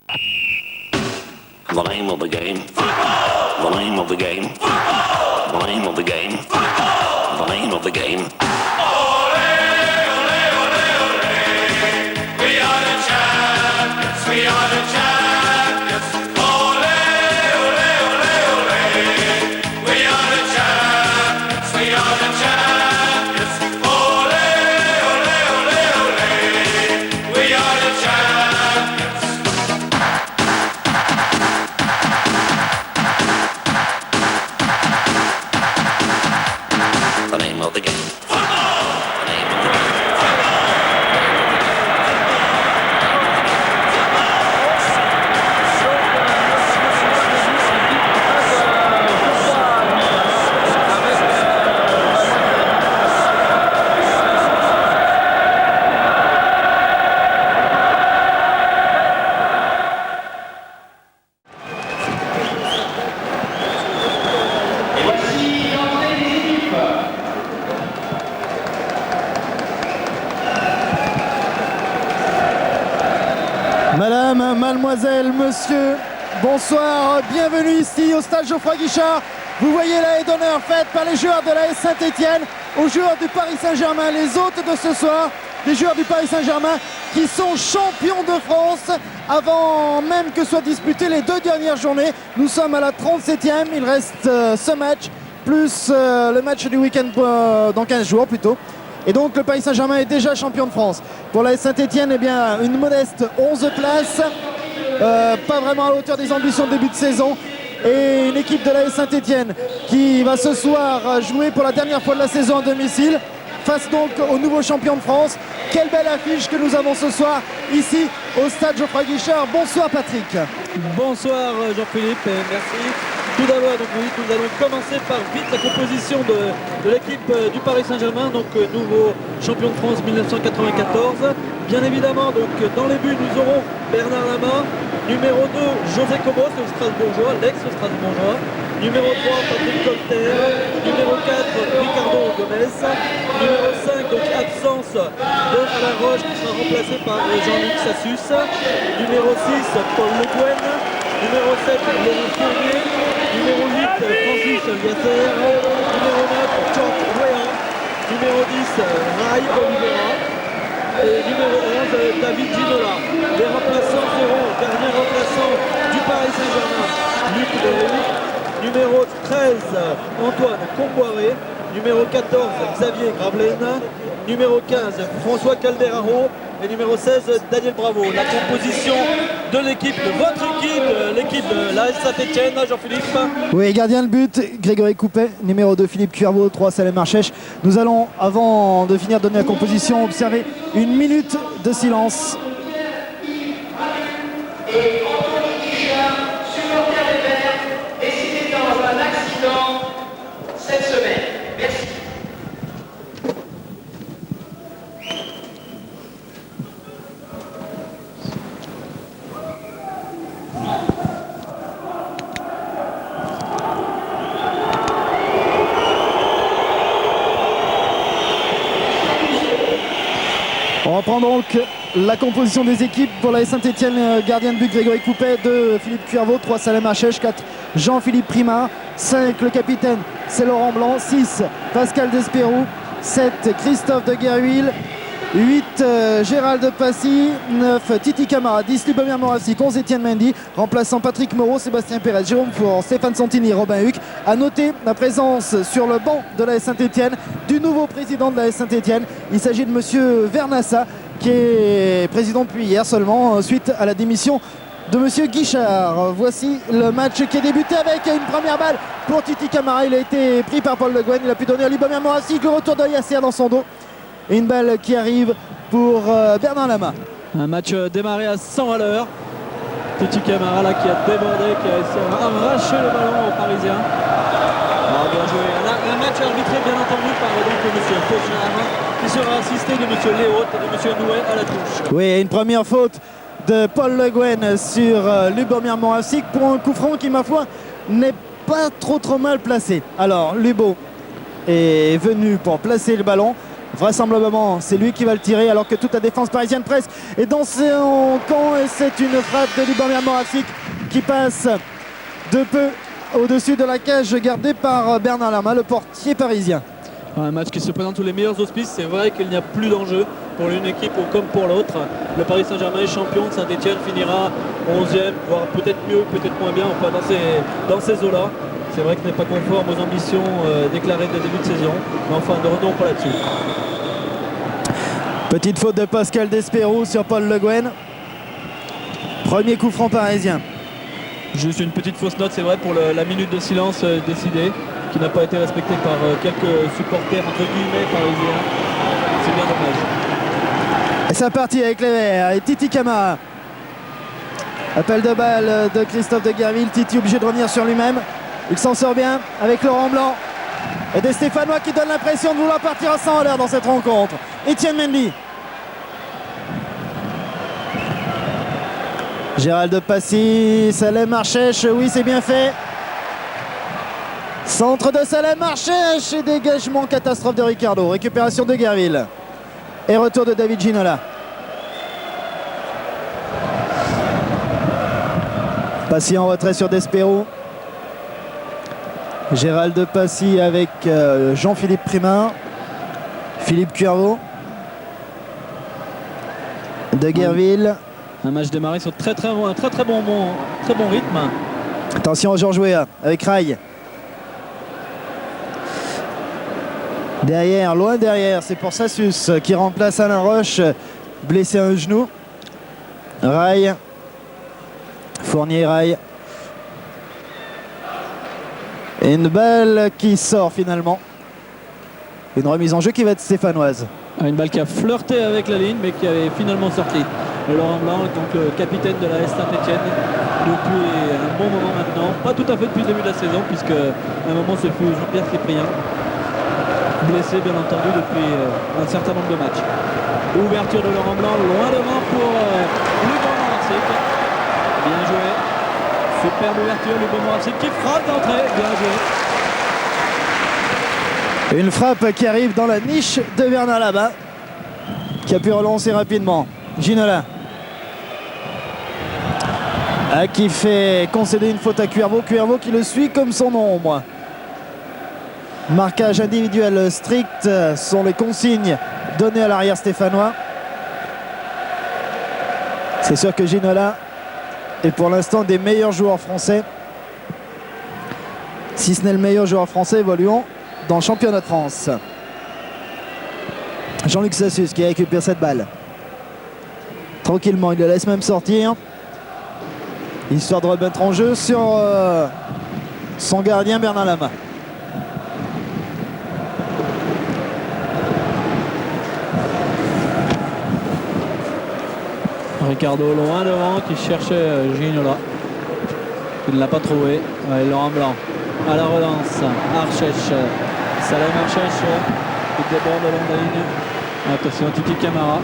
The name of the game. The name of the game. The name of the game. The name of the game. We are the champions. We are the champions. Ole, ole, ole, ole. We are the champions. We are the champions. Ole, ole, ole, ole. We are the champions. The name of the game. Madame, mademoiselle, monsieur, bonsoir, bienvenue ici au stade Geoffroy Guichard. Vous voyez la haie d'honneur faite par les joueurs de l'AS Saint-Étienne aux joueurs du Paris Saint-Germain, les hôtes de ce soir, les joueurs du Paris Saint-Germain qui sont champions de France avant même que soient disputées les 2 dernières journées. Nous sommes à la 37e, il reste ce match, plus le match du week-end dans 15 jours plutôt. Et donc le Paris Saint-Germain est déjà champion de France. Pour l'AS Saint-Étienne, eh bien, une modeste 11 places, pas vraiment à la hauteur des ambitions de début de saison. Et une équipe de l'AS Saint-Étienne qui va ce soir jouer pour la dernière fois de la saison à domicile, face donc au nouveau champion de France. Quelle belle affiche que nous avons ce soir ici au stade Geoffroy Guichard. Bonsoir Patrick. Bonsoir Jean-Philippe, et merci. Tout d'abord, donc, nous allons commencer par vite la composition de l'équipe du Paris Saint-Germain, donc nouveau champion de France 1994. Bien évidemment, donc dans les buts, nous aurons Bernard Lama, numéro 2, José Cobos, le Strasbourgeois, l'ex-Strasbourgeois, numéro 3, Patrick Colter, numéro 4, Ricardo Gomez, numéro 5, donc absence de Alain Roche qui sera remplacé par Jean-Luc Sassus, numéro 6, Paul Le Guen, numéro 7, Laurent Fournier, numéro 8, Francis Liater, numéro 9, Georges Ouéan, numéro 10, Rai Oliveira et numéro 11, David Ginola. Les remplaçants seront, dernier remplaçant du Paris Saint-Germain, Luc Leroux, numéro 13, Antoine Comboiré, numéro 14, Xavier Gravelaine, numéro 15, François Calderaro et numéro 16, Daniel Bravo. La composition de l'équipe, de votre équipe, l'équipe de l'AS Saint-Étienne, Jean-Philippe. Oui, gardien de but, Grégory Coupet, numéro 2, Philippe Cuervaux, 3, Salem Marchèche. Nous allons, avant de finir de donner la composition, observer une minute de silence. Cette semaine. Merci. On reprend donc la composition des équipes pour la Saint-Étienne. Gardien de but Grégory Coupet, 2 Philippe Cuervaux, 3 Salem Hachèche, 4 Jean-Philippe Prima, 5 le capitaine c'est Laurent Blanc, 6 Pascal Despérou, 7 Christophe de Guerhuil, 8 Gérald de Passy, 9 Titi Camara, 10 Lubomir Moravsik, 11 Étienne Mendy, remplaçant Patrick Moreau, Sébastien Pérez, Jérôme Four, Stéphane Santini, Robin Huc. A noter la présence sur le banc de l'AS Saint-Étienne du nouveau président de l'AS Saint-Étienne. Il s'agit de monsieur Vernassa, qui est président depuis hier seulement, suite à la démission de monsieur Guichard. Voici le match qui est débuté avec une première balle pour Titi Camara. Il a été pris par Paul Le Guen, il a pu donner à Lubomir Moravsik, le retour de Yasser dans son dos. Et une balle qui arrive pour Bernard Lama. Un match démarré à 100 à l'heure. Titi Camara là qui a débordé, qui a arraché le ballon aux Parisiens. Bien joué. Un match arbitré bien entendu par donc monsieur Fauchard, qui sera assisté de monsieur Léaud et de monsieur Nouet à la touche. Oui, une première faute de Paul Le Guen sur Lubomir Moravsik pour un coup franc qui, ma foi, n'est pas trop mal placé. Alors, Lubo est venu pour placer le ballon. vraisemblablement c'est lui qui va le tirer alors que toute la défense parisienne presque est dans son camp et c'est une frappe de Lubomir Moravcik qui passe de peu au-dessus de la cage gardée par Bernard Lama, le portier parisien. Un match qui se présente sous les meilleurs auspices. C'est vrai qu'il n'y a plus d'enjeu pour l'une équipe ou comme pour l'autre. Le Paris Saint-Germain est champion, Saint-Etienne finira 11e, voire peut-être mieux, peut-être moins bien, enfin dans ces eaux-là. C'est vrai que ce n'est pas conforme aux ambitions déclarées dès le début de saison, mais enfin ne revenons pas là-dessus. Petite faute de Pascal Desperoux sur Paul Le Guen. Premier coup franc parisien. Juste une petite fausse note, c'est vrai, pour la minute de silence décidée, qui n'a pas été respectée par quelques supporters entre guillemets parisiens. C'est bien dommage. Et c'est parti avec les Verts et Titi Camara. Appel de balle de Christophe de Guerville. Titi obligé de revenir sur lui-même. Il s'en sort bien avec Laurent Blanc. Et des Stéphanois qui donnent l'impression de vouloir partir à 100 à l'heure dans cette rencontre. Etienne Mendy. Gérald de Passy, Salem Marchèche, oui c'est bien fait. Centre de Salem Marchèche et dégagement catastrophe de Ricardo. Récupération de Guerville. Et retour de David Ginola. Passy en retrait sur Desperoux. Gérald de Passy avec Jean-Philippe Primin. Philippe Cuervaux. De Guerville. Un match démarré sur un très bon rythme. Attention à Georges Weah avec Rail. Derrière, loin derrière, c'est pour Sassus qui remplace Alain Roche, blessé à un genou. Rail. Fournier Rail. Et une balle qui sort finalement. Une remise en jeu qui va être stéphanoise. Une balle qui a flirté avec la ligne mais qui avait finalement sorti. Laurent Blanc, donc le capitaine de la Saint-Etienne depuis un bon moment maintenant. Pas tout à fait depuis le début de la saison puisque à un moment ce fut Jean-Pierre Cyprien. Blessé bien entendu depuis un certain nombre de matchs. Ouverture de Laurent Blanc, loin devant pour Lubomir Moravcik. Bien joué. Superbe ouverture, Lubomir Moravcik qui frappe d'entrée. Bien joué. Une frappe qui arrive dans la niche de Bernard Lama qui a pu relancer rapidement. Ginola qui fait concéder une faute à Cuervaux. Cuervaux qui le suit comme son ombre. Marquage individuel strict sont les consignes données à l'arrière stéphanois. C'est sûr que Ginola est pour l'instant des meilleurs joueurs français. Si ce n'est le meilleur joueur français évoluant dans le championnat de France. Jean-Luc Sassus qui récupère cette balle. Tranquillement, il le laisse même sortir. Histoire de remettre en jeu sur son gardien Bernard Lama. Ricardo loin devant qui cherchait Ginola. Il ne l'a pas trouvé. Ouais, Laurent Blanc à la relance. Archèche. Salem Archèche qui déborde le long de la ligne. Attention, Titi Camara.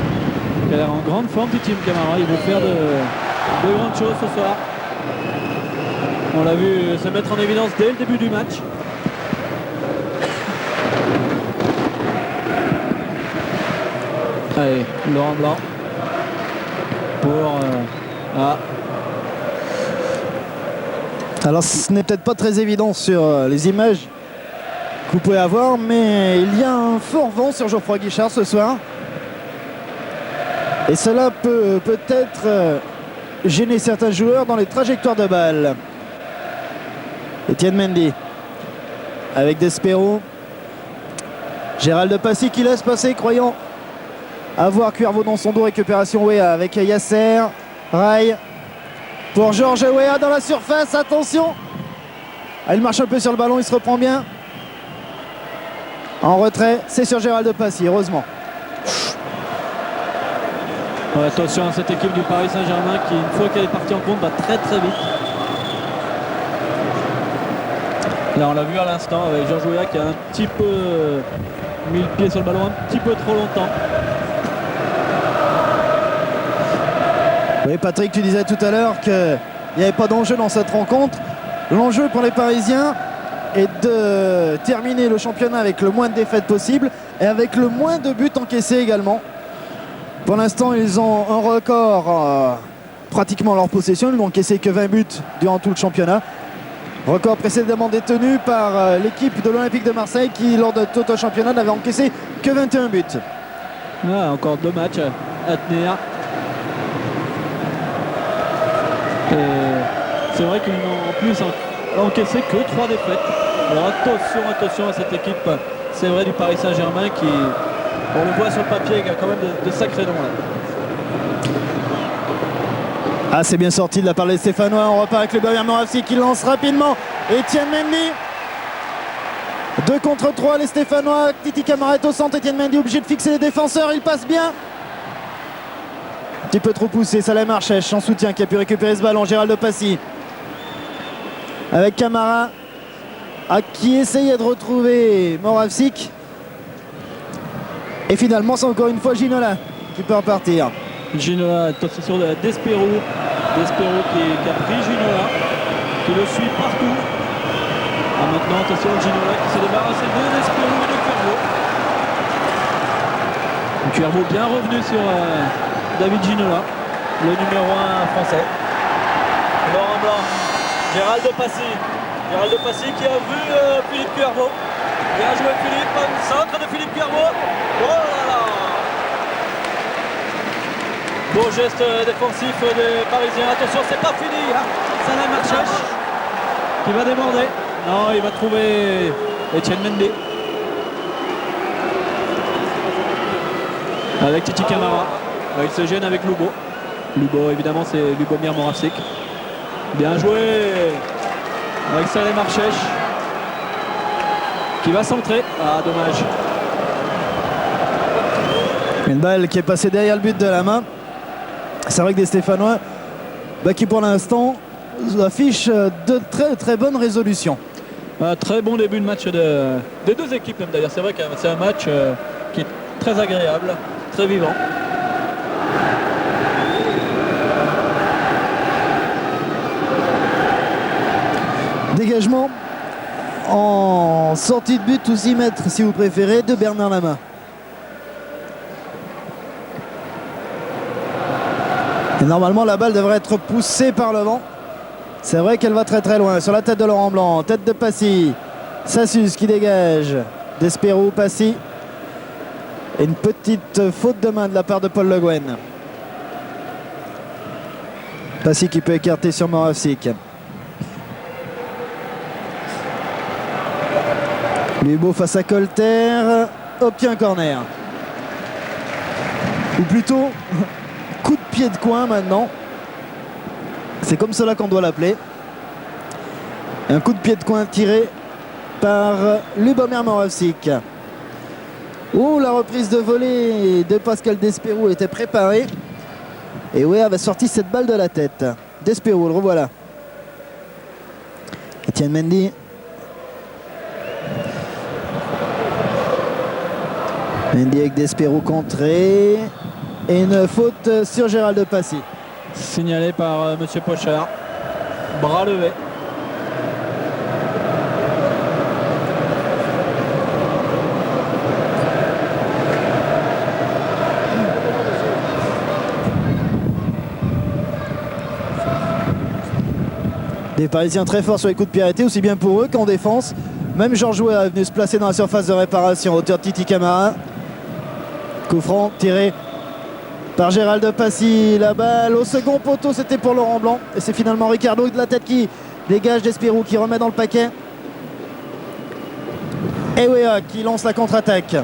Il a l'air en grande forme, Titi Camara. Il veut faire de grandes choses ce soir. On l'a vu se mettre en évidence dès le début du match. Allez, Laurent Blanc. Alors ce n'est peut-être pas très évident sur les images que vous pouvez avoir, mais il y a un fort vent sur Geoffroy Guichard ce soir. Et cela peut peut-être gêner certains joueurs dans les trajectoires de balles. Etienne Mendy avec Desperoux. Gérald de Passy qui laisse passer, croyant avoir Cuervaux dans son dos. Récupération Weah avec Yasser. Rail pour Georges Weah dans la surface. Attention, il marche un peu sur le ballon, il se reprend bien. En retrait, c'est sur Gérald de Passy, heureusement. Ouais, attention à cette équipe du Paris Saint-Germain qui, une fois qu'elle est partie en compte, va très très vite. Là on l'a vu à l'instant avec Georges Weah qui a un petit peu mis le pied sur le ballon un petit peu trop longtemps. Oui Patrick, tu disais tout à l'heure qu'il n'y avait pas d'enjeu dans cette rencontre. L'enjeu pour les Parisiens, est de terminer le championnat avec le moins de défaites possible et avec le moins de buts encaissés également. Pour l'instant, ils ont un record pratiquement en leur possession. Ils n'ont encaissé que 20 buts durant tout le championnat. Record précédemment détenu par l'équipe de l'Olympique de Marseille qui, lors de tout le championnat, n'avait encaissé que 21 buts. Ah, encore 2 matchs à tenir. Et c'est vrai qu'ils n'ont en plus encaissé que 3 défaites. Alors attention à cette équipe, c'est vrai, du Paris Saint-Germain qui, on le voit sur le papier, il y a quand même de sacrés noms là. Ah, c'est bien sorti de la part des Stéphanois. On repart avec le Bayern Moravsik qui lance rapidement Etienne Mendy. 2 contre 3, les Stéphanois. Titi Camara est au centre. Etienne Mendy obligé de fixer les défenseurs. Il passe bien. Un petit peu trop poussé. Salem Archèche en soutien qui a pu récupérer ce ballon. Gérald de Passy avec Camara qui essayait de retrouver Moravsik. Et finalement, c'est encore une fois Ginola qui peut repartir. Ginola, attention de Despero. Despero qui a pris Ginola, qui le suit partout. Ah, maintenant, attention, Ginola qui s'est débarrassé de Despero et de Cuervo. Cuervo bien revenu sur David Ginola, le numéro 1 français. Laurent Blanc, Gérald de Passy. Gérald de Passy qui a vu Philippe Cuervo. Bien joué Philippe, centre de Philippe Cuervo. Oh là là! Beau geste défensif des Parisiens. Attention, c'est pas fini. Hein. Salem Archèche qui va déborder. Non, il va trouver Etienne Mendy. Avec Titi Camara. Il se gêne avec Lubo. Lubo, évidemment, c'est Lubomir Moravsik. Bien joué avec Salem Archèche qui va centrer. Ah, dommage. Une balle qui est passée derrière le but de la main. C'est vrai que des Stéphanois qui pour l'instant affichent de très très bonnes résolutions. Un très bon début de match des deux équipes même d'ailleurs. C'est vrai que c'est un match qui est très agréable, très vivant. Dégagement en sortie de but ou 6 mètres si vous préférez de Bernard Lama. Et normalement la balle devrait être poussée par le vent. C'est vrai qu'elle va très très loin. Sur la tête de Laurent Blanc, tête de Passy. Sassus qui dégage. Despero, Passy. Et une petite faute de main de la part de Paul Le Guen. Passy qui peut écarter sur Moravsik. Lubo face à Colter. Obtient un corner. Ou plutôt, coup de pied de coin maintenant. C'est comme cela qu'on doit l'appeler. Un coup de pied de coin tiré par Lubomir Moravsik. Oh, la reprise de volée de Pascal Despero était préparée. Et oui, avait sorti cette balle de la tête. Despero, le revoilà. Etienne Mendy. Mendy avec Despero contré. Et une faute sur Gérald de Passy. Signalé par Monsieur Pochard. Bras levé. Des Parisiens très forts sur les coups de pied arrêtés, aussi bien pour eux qu'en défense. Même Georges Weah est venu se placer dans la surface de réparation, hauteur de Titi Camara. Coup franc tiré par Gérald de Passy. La balle au second poteau, c'était pour Laurent Blanc. Et c'est finalement Ricardo de la tête qui dégage Despero, qui remet dans le paquet. Et Weah qui lance la contre-attaque.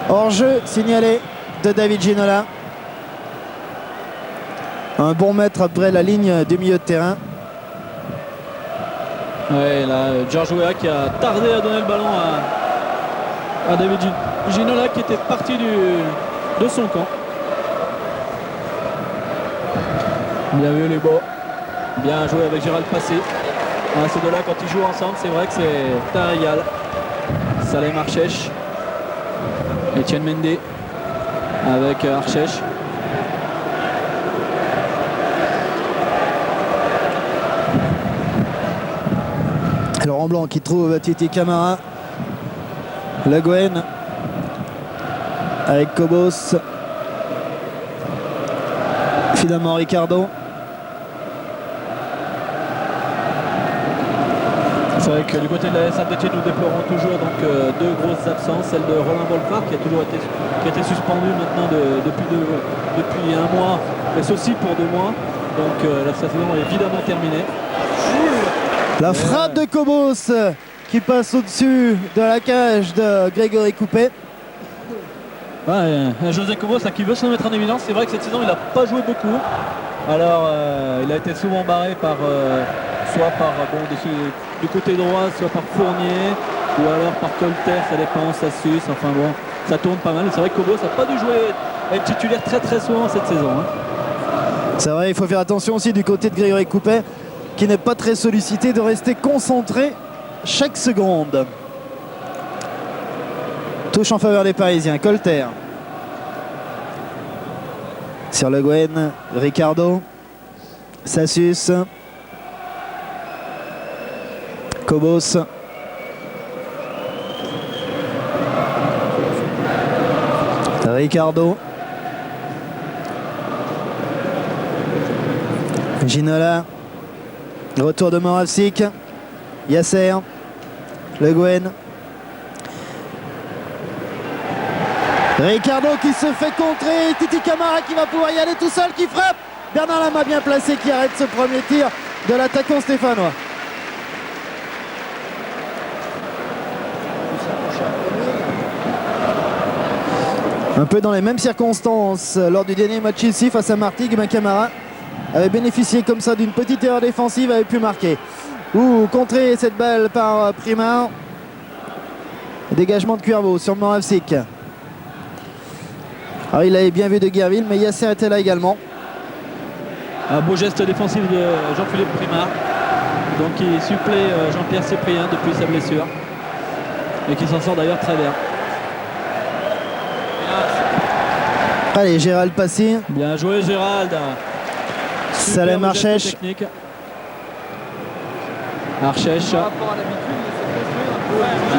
Hors-jeu signalé de David Ginola. Un bon mètre après la ligne du milieu de terrain. Ouais, là, Georges Weah qui a tardé à donner le ballon à David Ginola qui était parti de son camp. Bien vu les beaux. Bien joué avec Gérald Passy. Ah, ces deux-là, quand ils jouent ensemble, c'est vrai que c'est un régal. Salem Archèche. Etienne Mendy avec Archèche. Laurent Laurent Blanc qui trouve Titi Camara. Le Gouen avec Cobos. Finalement Ricardo. C'est vrai que du côté de la Saint-Etienne, nous déplorons toujours donc, deux grosses absences. Celle de Romain Bolfard qui a été suspendu maintenant depuis un mois, mais ceci pour 2 mois. Donc la saison est évidemment terminée. La frappe de Cobos qui passe au-dessus de la cage de Grégory Coupet. Ouais, José Cobos là, qui veut se mettre en évidence. C'est vrai que cette saison il n'a pas joué beaucoup. Alors il a été souvent barré par soit par du côté droit, soit par Fournier, ou alors par Colter, ça dépend, ça suce, enfin bon, ça tourne pas mal. C'est vrai que Cobos n'a pas dû jouer être titulaire très souvent cette saison. Hein. C'est vrai, il faut faire attention aussi du côté de Grégory Coupet, qui n'est pas très sollicité, de rester concentré chaque seconde. Touche en faveur des Parisiens, Colter. Sur Le Gouen, Ricardo. Sassus. Cobos. Ricardo. Ginola. Retour de Moravsik. Yasser. Le Gouen. Ricardo qui se fait contrer. Titi Camara qui va pouvoir y aller tout seul, qui frappe. Bernard Lama bien placé qui arrête ce premier tir de l'attaquant stéphanois. Un peu dans les mêmes circonstances lors du dernier match ici face à Martigues, Camara avait bénéficié comme ça d'une petite erreur défensive, avait pu marquer. Contrer cette balle par Primard. Dégagement de Cuervo sur Moravsik. Alors il avait bien vu de Guerville, mais Yasser était là également. Un beau geste défensif de Jean-Philippe Primard, donc il supplée Jean-Pierre Cyprien depuis sa blessure et qui s'en sort d'ailleurs très bien. Allez, Gérald Passy. Bien joué Gérald. Salem Archèche. Archèche. À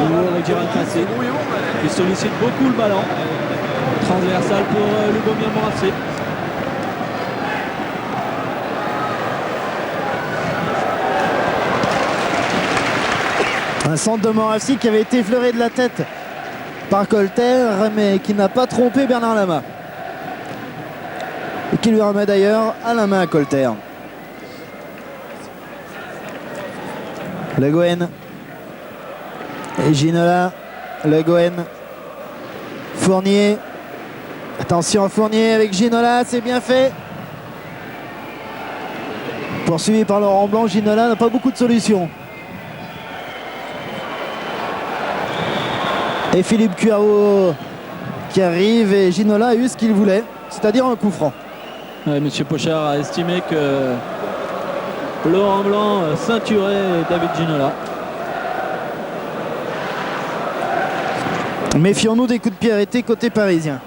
nouveau avec Gérald Passy. Il sollicite beaucoup le ballon. Transversal pour Lubomir Moravsik. Un centre de Moravsik qui avait été effleuré de la tête par Colter, mais qui n'a pas trompé Bernard Lama. Et qui lui remet d'ailleurs à la main à Colter. Le Gouen. Et Ginola. Le Gouen. Fournier. Attention à Fournier avec Ginola, c'est bien fait. Poursuivi par Laurent Blanc, Ginola n'a pas beaucoup de solutions. Et Philippe Cuervo qui arrive, et Ginola a eu ce qu'il voulait, c'est-à-dire un coup franc. Ouais, Monsieur Pochard a estimé que Laurent Blanc ceinturait David Ginola. Méfions-nous des coups de pied arrêtés côté parisien.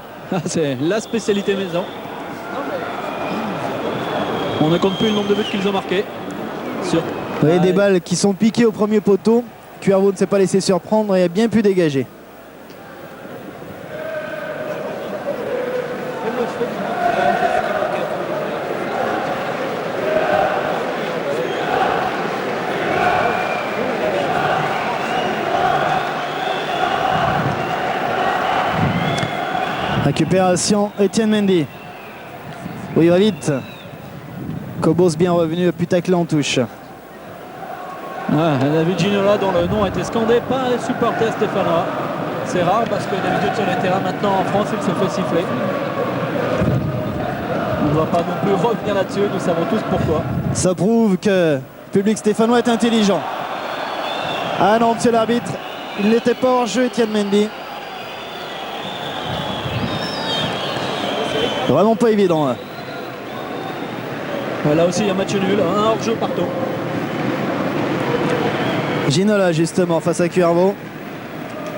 C'est la spécialité maison. On ne compte plus le nombre de buts qu'ils ont marqués. Vous voyez des balles qui sont piquées au premier poteau. Cuervo ne s'est pas laissé surprendre et a bien pu dégager. Récupération, Étienne Mendy. Oui, il va vite. Cobos bien revenu, a pu tacler en touche. David Ginola, dont le nom a été scandé par les supporters stéphanois. C'est rare parce que d'habitude sur les terrains maintenant en France il se fait siffler. On ne va pas non plus revenir là-dessus, nous savons tous pourquoi. Ça prouve que le public stéphanois est intelligent. Ah non, monsieur l'arbitre, il n'était pas hors jeu, Étienne Mendy. Vraiment pas évident. Là, là aussi, il y a match nul, un hors-jeu partout. Ginola justement face à Cuervo.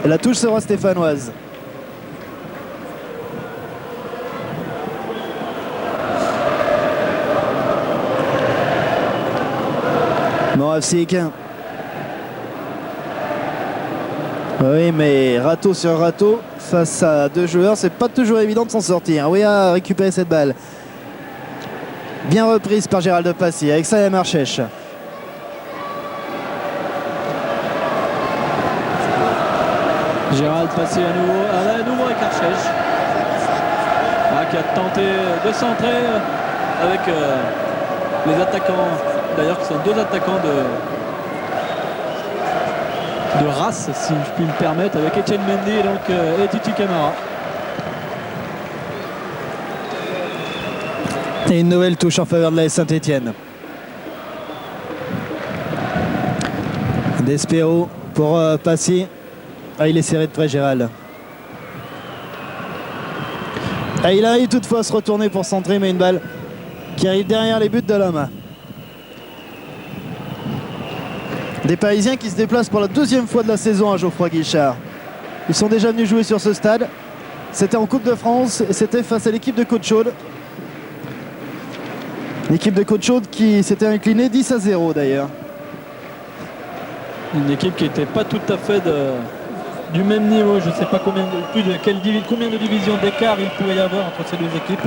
La touche sera stéphanoise. Moravsik. Oui, mais râteau sur râteau, face à deux joueurs, c'est pas toujours évident de s'en sortir. Oui, a récupéré cette balle. Bien reprise par Gérald Passy avec Salem Archèche. Gérald Passy à nouveau avec Archèche. Qui a tenté de centrer avec les attaquants, d'ailleurs qui sont deux attaquants de race, si je puis me permettre, avec Etienne Mendy et Titi Camara. Et une nouvelle touche en faveur de la Saint-Etienne. Despero pour Passy. Ah, il est serré de près, Gérald. Ah, il arrive toutefois à se retourner pour centrer, mais une balle qui arrive derrière les buts de Lama. Des Parisiens qui se déplacent pour la deuxième fois de la saison à Geoffroy Guichard. Ils sont déjà venus jouer sur ce stade. C'était en Coupe de France et c'était face à l'équipe de Côte-Chaude. L'équipe de Côte-Chaude qui s'était inclinée 10-0 d'ailleurs. Une équipe qui n'était pas tout à fait du même niveau. Je ne sais pas combien de divisions d'écart il pouvait y avoir entre ces deux équipes.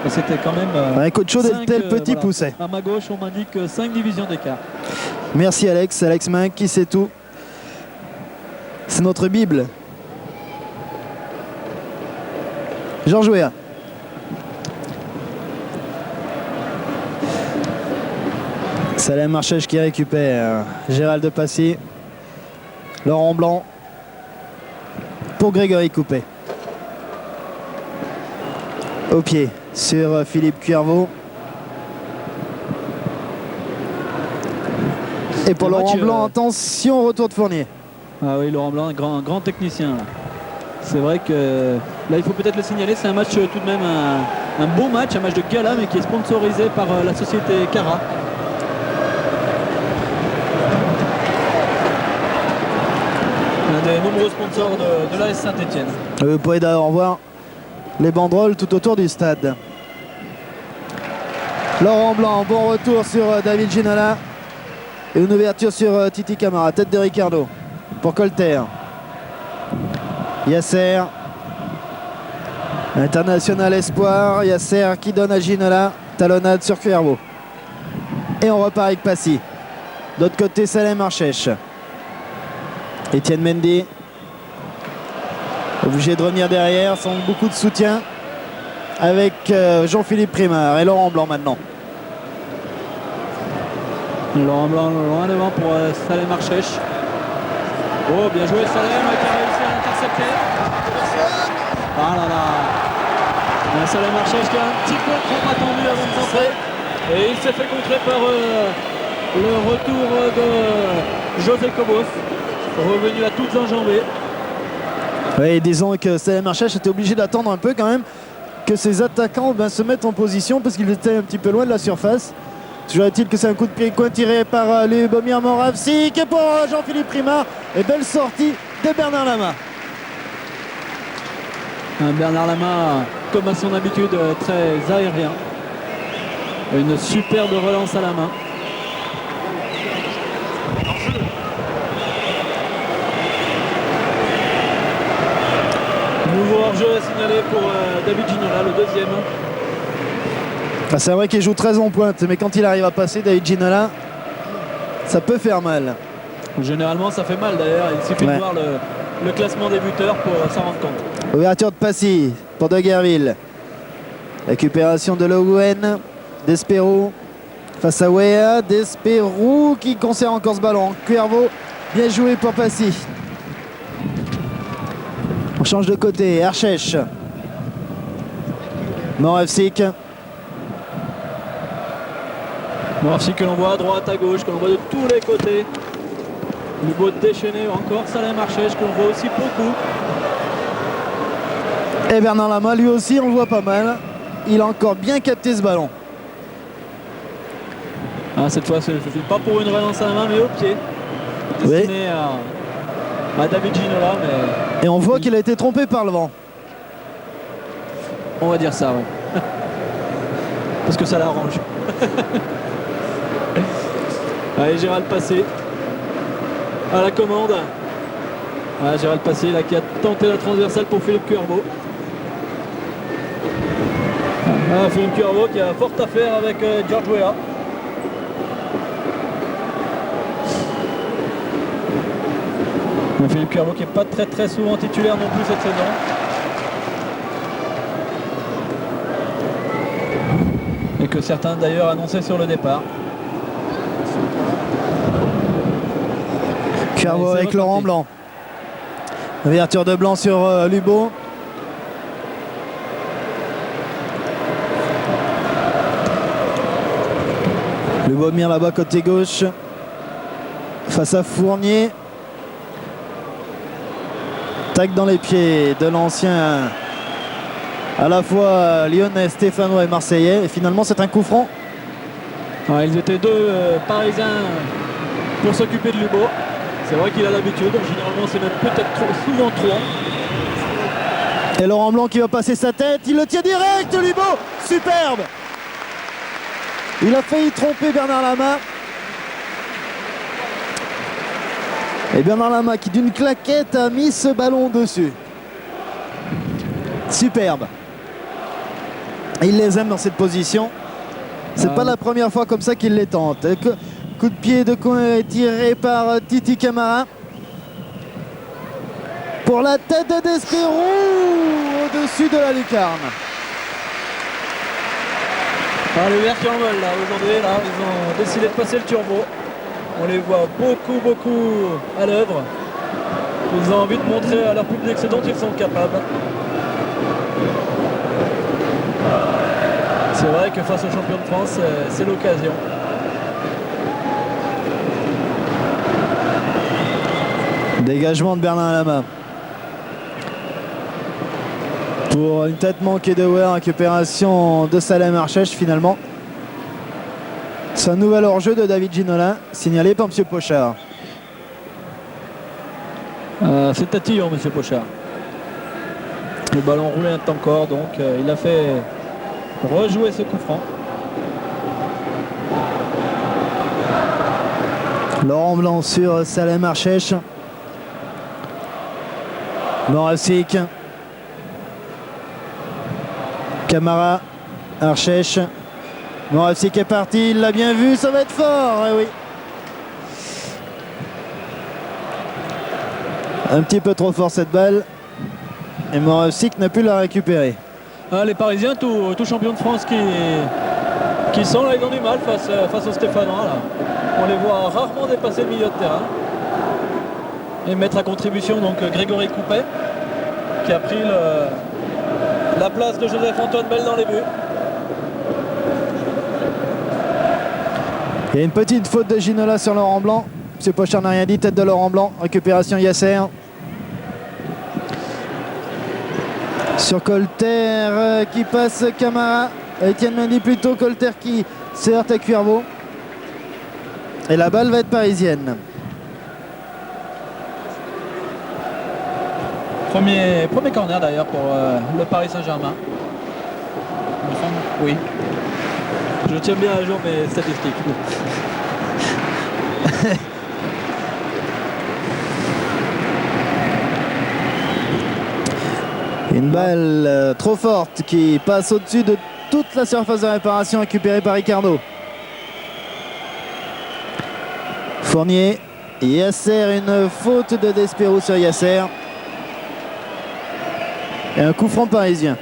Et c'était quand même... Côte-Chaude était le petit pousset. À ma gauche, on m'indique 5 divisions d'écart. Merci Alex Minck qui sait tout. C'est notre Bible. Georges Weah. Salem Archèche qui récupère. Gérald Passy. Laurent Blanc. Pour Grégory Coupet. Au pied sur Philippe Cuervaux. Et pour Laurent Blanc, attention, retour de Fournier. Ah oui, Laurent Blanc, un grand technicien. C'est vrai que là, il faut peut-être le signaler, c'est un match tout de même, un beau match, un match de gala, mais qui est sponsorisé par la société Cara. Un des nombreux sponsors de l'AS Saint-Etienne. Vous pouvez d'ailleurs voir les banderoles tout autour du stade. Laurent Blanc, bon retour sur David Ginola. Et une ouverture sur Titi Camara, tête de Ricardo pour Colter. Yasser, international espoir. Yasser qui donne à Ginola, talonnade sur Cuervaux. Et on repart avec Passy. D'autre côté, Salem Archèche. Etienne Mendy, obligé de revenir derrière, sans beaucoup de soutien, avec Jean-Philippe Primard et Laurent Blanc maintenant. Laurent Blanc loin devant pour Salem Archèche. Oh, bien joué Salem qui a réussi à intercepter. Ah là là. Salem Archèche qui a un petit peu trop attendu avant de centrer. Et il s'est fait contrer par le retour de José Cobos, revenu à toutes enjambées. Oui, disons que Salem Archèche était obligé d'attendre un peu quand même que ses attaquants se mettent en position parce qu'ils étaient un petit peu loin de la surface. Toujours est-il que c'est un coup de pied coin tiré par Lubomir Moravsik et pour Jean-Philippe Primard. Et belle sortie de Bernard Lama. Bernard Lama, comme à son habitude, très aérien. Une superbe relance à la main. Nouveau hors-jeu à signaler pour David Ginola, le deuxième. C'est vrai qu'il joue très en pointe, mais quand il arrive à passer, David Ginola, ça peut faire mal. Généralement, ça fait mal d'ailleurs. Il suffit de voir le classement des buteurs pour s'en rendre compte. Ouverture de Passy pour Deguerville. Récupération de Lowen. Despero face à Weah. Despero qui conserve encore ce ballon. Cuervaux, bien joué pour Passy. On change de côté. Archèche. Moravsik. Moravsik que l'on voit à droite, à gauche, que l'on voit de tous les côtés. Le beau déchaîné encore Salem Archèche que l'on voit aussi beaucoup. Et Bernard Lama, lui aussi, on le voit pas mal. Il a encore bien capté ce ballon. Ah, cette fois, c'est pas pour une relance à la main, mais au pied. Destiné à David Ginola. Mais... Et on voit qu'il a été trompé par le vent. On va dire ça, oui. Parce que ça l'arrange. Allez, Gérald Passy à la commande. Ah, Gérald Passy là, qui a tenté la transversale pour Philippe Cuervo. Ah, Philippe Cuervo qui a fort à faire avec George Weah. Philippe Cuervo qui n'est pas très souvent titulaire non plus cette saison. Et que certains d'ailleurs annonçaient sur le départ. Cuervo Allez, avec reparti. Laurent Blanc. Ouverture de Blanc sur Lubo. Lubo bien là-bas côté gauche. Face à Fournier. Tac dans les pieds de l'ancien à la fois lyonnais, stéphanois et marseillais. Et finalement c'est un coup franc. Ouais, ils étaient deux Parisiens pour s'occuper de Lubo. C'est vrai qu'il a l'habitude, généralement c'est même peut-être souvent trop. Et Laurent Blanc qui va passer sa tête, il le tient direct, Lubo, superbe. Il a failli tromper Bernard Lama. Et Bernard Lama qui d'une claquette a mis ce ballon dessus. Superbe. Et il les aime dans cette position. C'est pas la première fois comme ça qu'il les tente. Coup de pied de coin tiré par Titi Camara. Pour la tête de Despérou au-dessus de la lucarne. Ah, les Verts qui en veulent là aujourd'hui, là, ils ont décidé de passer le turbo. On les voit beaucoup à l'œuvre. Ils ont envie de montrer à leur public ce dont ils sont capables. C'est vrai que face aux champions de France, c'est l'occasion. Dégagement de Bernard Lama. Pour une tête manquée de Weah, récupération de Salem Archèche finalement. C'est un nouvel hors-jeu de David Ginola, signalé par M. Pochard. C'est tatillon, M. Pochard. Le ballon roulait encore, donc il a fait rejouer ce coup franc. Laurent Blanc sur Salem Archèche. Moravsik. Camara. Archèche. Moravsik est parti, il l'a bien vu, ça va être fort, oui. Un petit peu trop fort cette balle. Et Moravsik n'a pu la récupérer. Ah, les Parisiens, tout champions de France qui sont là, ils ont du mal face aux Stéphanois. Là. On les voit rarement dépasser le milieu de terrain. Et mettre à contribution donc Grégory Coupet, qui a pris la place de Joseph-Antoine Bell dans les buts. Il y a une petite faute de Ginola sur Laurent Blanc. M. Pochard n'a rien dit, tête de Laurent Blanc. Récupération Yasser. Sur Colter qui passe Camara. Etienne Mendy plutôt, Colter qui se heurte à Cuervo. Et la balle va être parisienne. Premier corner d'ailleurs pour le Paris Saint-Germain. Oui. Je tiens bien à jour mes statistiques. Une balle trop forte qui passe au-dessus de toute la surface de réparation récupérée par Ricardo. Fournier, Yasser, une faute de Despérou sur Yasser. Et un coup franc parisien.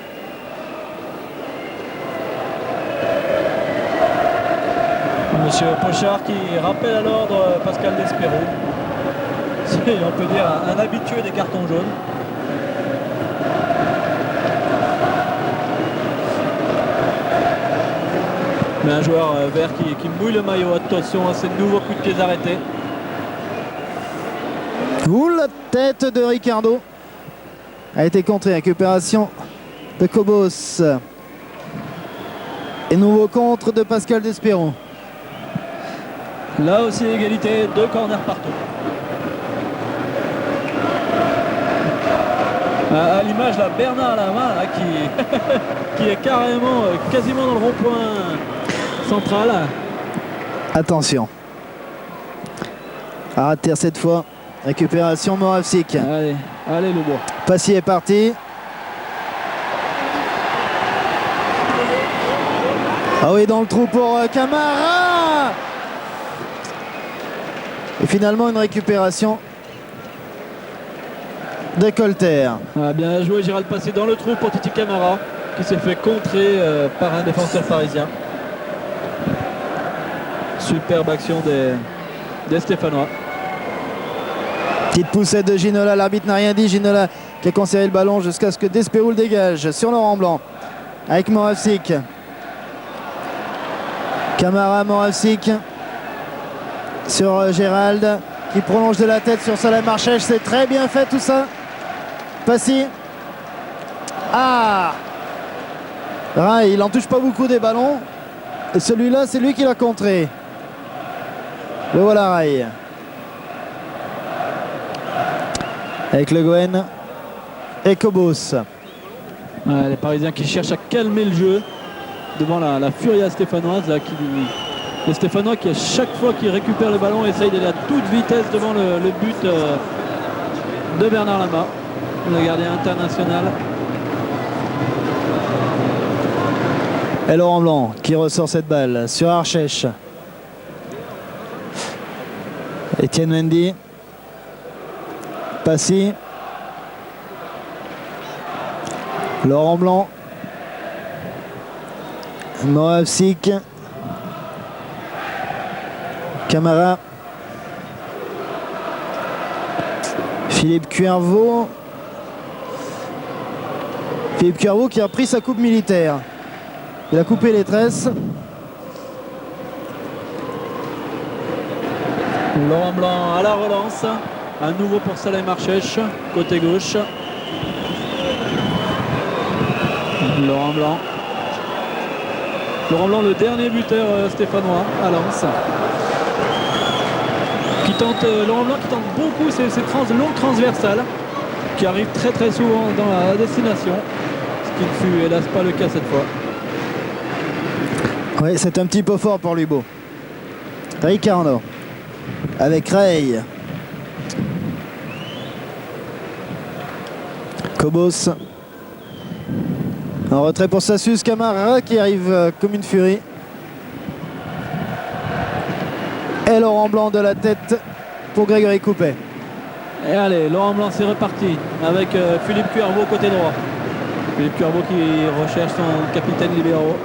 Monsieur Pochard qui rappelle à l'ordre Pascal Despérou. C'est, on peut dire, un habitué des cartons jaunes. Mais un joueur vert qui mouille le maillot. Attention à ces nouveaux coups de pied arrêtés. Ouh, la tête de Ricardo a été contrée. Récupération de Cobos. Et nouveau contre de Pascal Despérou. Là aussi égalité, 2 corners partout. À l'image là, Bernard Lama là, qui est carrément quasiment dans le rond-point central. Attention. À rater cette fois. Récupération Moravsik. Allez, allez le bois. Passy est parti. Ah oui, dans le trou pour Camara. Et finalement une récupération de Colter. Ah, bien joué Gérald Passy dans le trou pour Titi Camara qui s'est fait contrer par un défenseur parisien. Superbe action des Stéphanois. Petite poussette de Ginola, l'arbitre n'a rien dit. Ginola qui a conservé le ballon jusqu'à ce que Despérou le dégage sur Laurent Blanc avec Moravsik. Camara, Moravsik sur Gérald qui prolonge de la tête sur Salem Marchèche. C'est très bien fait tout ça. Passy. Ah, il n'en touche pas beaucoup des ballons. Et celui-là, c'est lui qui l'a contré. Le voilà Rai. Avec Le Gouen et Cobos. Ouais, les Parisiens qui cherchent à calmer le jeu devant la furia stéphanoise. Là, les Stéphanois qui, à chaque fois qu'ils récupèrent le ballon, essayent d'aller à toute vitesse devant le but de Bernard Lama, le gardien international. Et Laurent Blanc qui ressort cette balle sur Archèche. Etienne Mendy. Passy. Laurent Blanc. Moravsik. Camara. Philippe Cuervaux. Philippe Cuervaux qui a pris sa coupe militaire. Il a coupé les tresses. Laurent Blanc à la relance. À nouveau pour Salem Marchèche, côté gauche. Laurent Blanc. Laurent Blanc, le dernier buteur stéphanois à Lens. Laurent Blanc qui tente beaucoup ces longues transversales qui arrivent très très souvent dans la destination. Ce qui ne fut hélas pas le cas cette fois. Oui, c'est un petit peu fort pour Lubo. Ricardo avec Ray. Cobos. En retrait pour Sassus. Camara qui arrive comme une furie. Et Laurent Blanc de la tête pour Grégory Coupet. Et allez, Laurent Blanc c'est reparti avec Philippe Cuervaux côté droit. Philippe Cuervaux qui recherche son capitaine libéraux.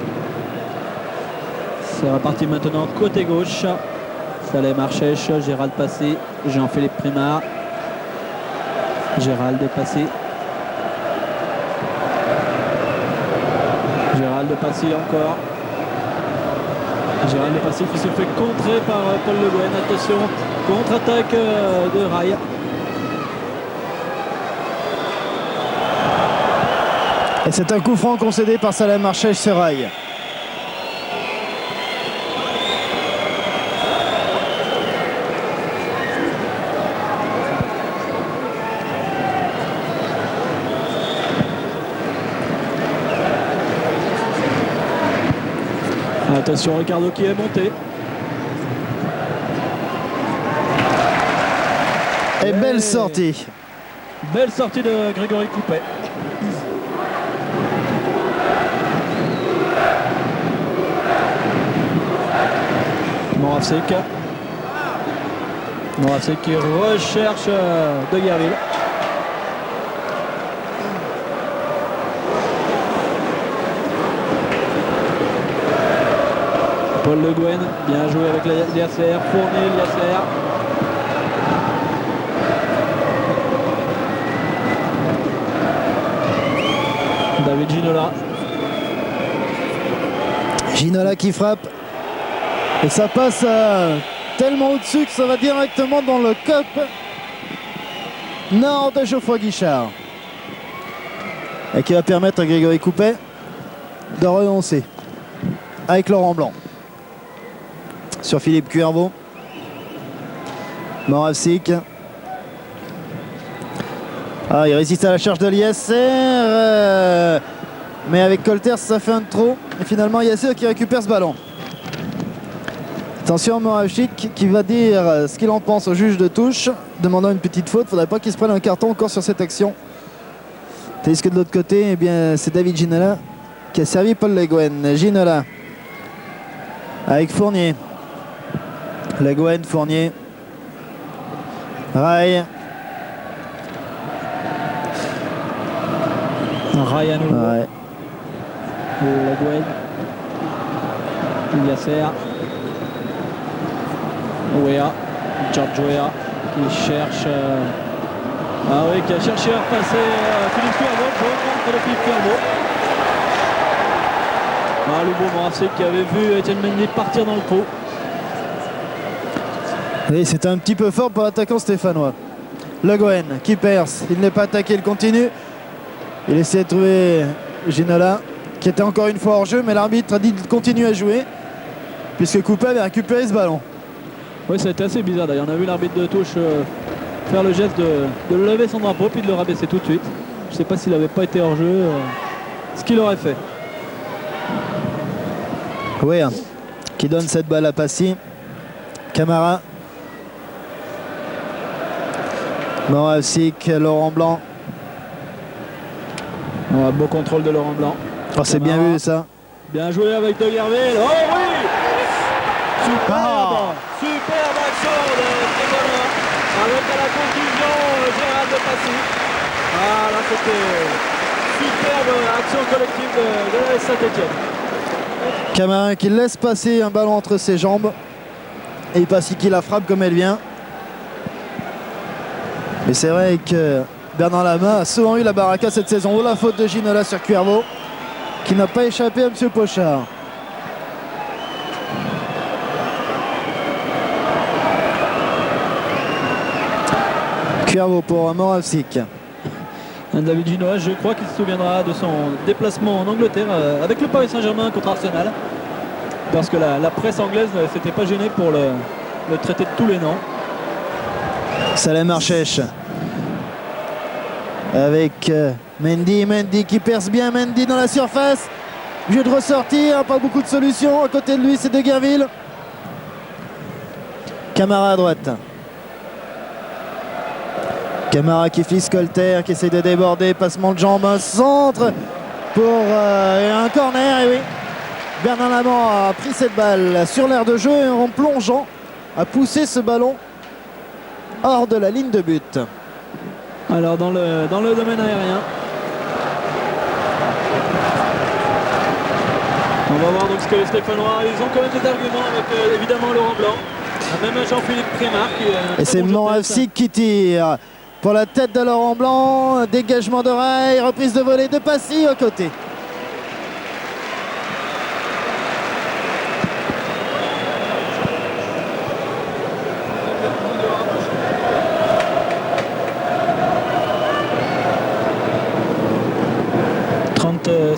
C'est reparti maintenant côté gauche. Salem Marchèche, Gérald Passy, Jean-Philippe Primard. Gérald Passy. Gérald Passy encore. Gérald Passy qui se fait contrer par Paul Le Gouen. Attention, contre-attaque de Rai. Et c'est un coup franc concédé par Salem Marchèche sur Rai. Attention, Ricardo qui est monté. Et belle sortie. Belle sortie de Grégory Coupet. Moravsik. Moravsik qui recherche De Guerville. Paul Le Gouen, bien joué avec l'IACR, Fournier, l'IACR. David Ginola. Ginola qui frappe. Et ça passe tellement au-dessus que ça va directement dans le cup nord de Geoffroy Guichard. Et qui va permettre à Grégory Coupet de renoncer avec Laurent Blanc. Sur Philippe Cuervaux. Moravsik. Ah, il résiste à la charge de l'ISR. Mais avec Colter, ça fait un de trop. Et finalement, ISR qui récupère ce ballon. Attention Moravchik qui va dire ce qu'il en pense au juge de touche, demandant une petite faute. Faudrait pas qu'il se prenne un carton encore sur cette action. Tandis que de l'autre côté, eh bien, c'est David Ginola qui a servi Paul Le Guen. Ginola avec Fournier. Le Guen, Fournier. Rai. Ryan Ouais. Le Guen. Yasser. Ouéa. George Ouéa qui cherche. Ah oui, qui a cherché à repasser Philippe Cuervo. Contre de Philippe Cuervo. Ah, Lubo Moravcik qui avait vu Etienne Mendy partir dans le trou. Oui, c'était un petit peu fort pour l'attaquant stéphanois. Le Guen qui perce. Il n'est pas attaqué, il continue. Il essaie de trouver Ginola qui était encore une fois hors jeu, mais l'arbitre a dit de continuer à jouer puisque Coupet avait récupéré ce ballon. Oui, ça a été assez bizarre d'ailleurs. On a vu l'arbitre de touche faire le geste de lever son drapeau puis de le rabaisser tout de suite. Je ne sais pas s'il n'avait pas été hors jeu, ce qu'il aurait fait. Oui, qui donne cette balle à Passy. Camara. Moravcik, Laurent Blanc. Beau contrôle de Laurent Blanc. Oh, c'est bien vu ça. Bien joué avec De Gerville. Oh oui, superbe, superbe action de Stéphanois avec à la conclusion Gérald de Passy. Ah là c'était superbe action collective de la Saint-Etienne. Camara qui laisse passer un ballon entre ses jambes et Passy qui la frappe comme elle vient. Et c'est vrai que Bernard Lama a souvent eu la baraka cette saison. Oh, la faute de Ginola sur Cuervo qui n'a pas échappé à M. Pochard. Cuervo pour Moravcik. David Ginola, je crois qu'il se souviendra de son déplacement en Angleterre avec le Paris Saint-Germain contre Arsenal. Parce que la presse anglaise ne s'était pas gênée pour le traiter de tous les noms. Salem Archèche avec Mendy qui perce bien, Mendy dans la surface, jeu de ressortir, pas beaucoup de solutions, à côté de lui c'est De Gerville. Camara à droite. Camara qui fisse Colter, qui essaie de déborder, passement de jambe, un centre pour un corner, et oui. Bernard Lama a pris cette balle sur l'aire de jeu et en plongeant a poussé ce ballon hors de la ligne de but. Alors dans le domaine aérien. On va voir donc ce que les Stéphanois, ils ont quand même des arguments avec évidemment Laurent Blanc, même Jean-Philippe Primard qui et c'est Moravcik qui tire pour la tête de Laurent Blanc, dégagement de rail, reprise de volée de Passy à côté.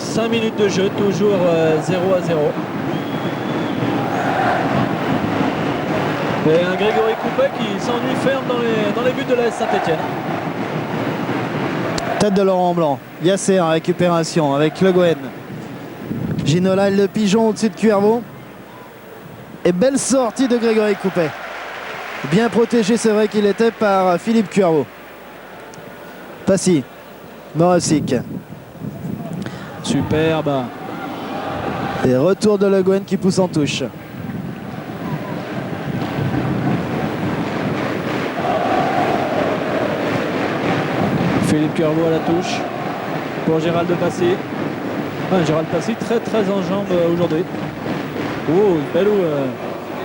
« 5 minutes de jeu, toujours 0-0. Et un Grégory Coupet qui s'ennuie ferme dans les buts de la Saint-Etienne. Tête de Laurent Blanc, Yasser en récupération avec Le Guen. Ginola et le pigeon au-dessus de Cuervo. Et belle sortie de Grégory Coupet. Bien protégé, c'est vrai qu'il était par Philippe Cuervo. Passy, Moravcik. Superbe. Et retour de Le Guen qui pousse en touche. Philippe Cuervo à la touche pour Gérald de Passy. Gérald Passy très en jambes aujourd'hui. Oh,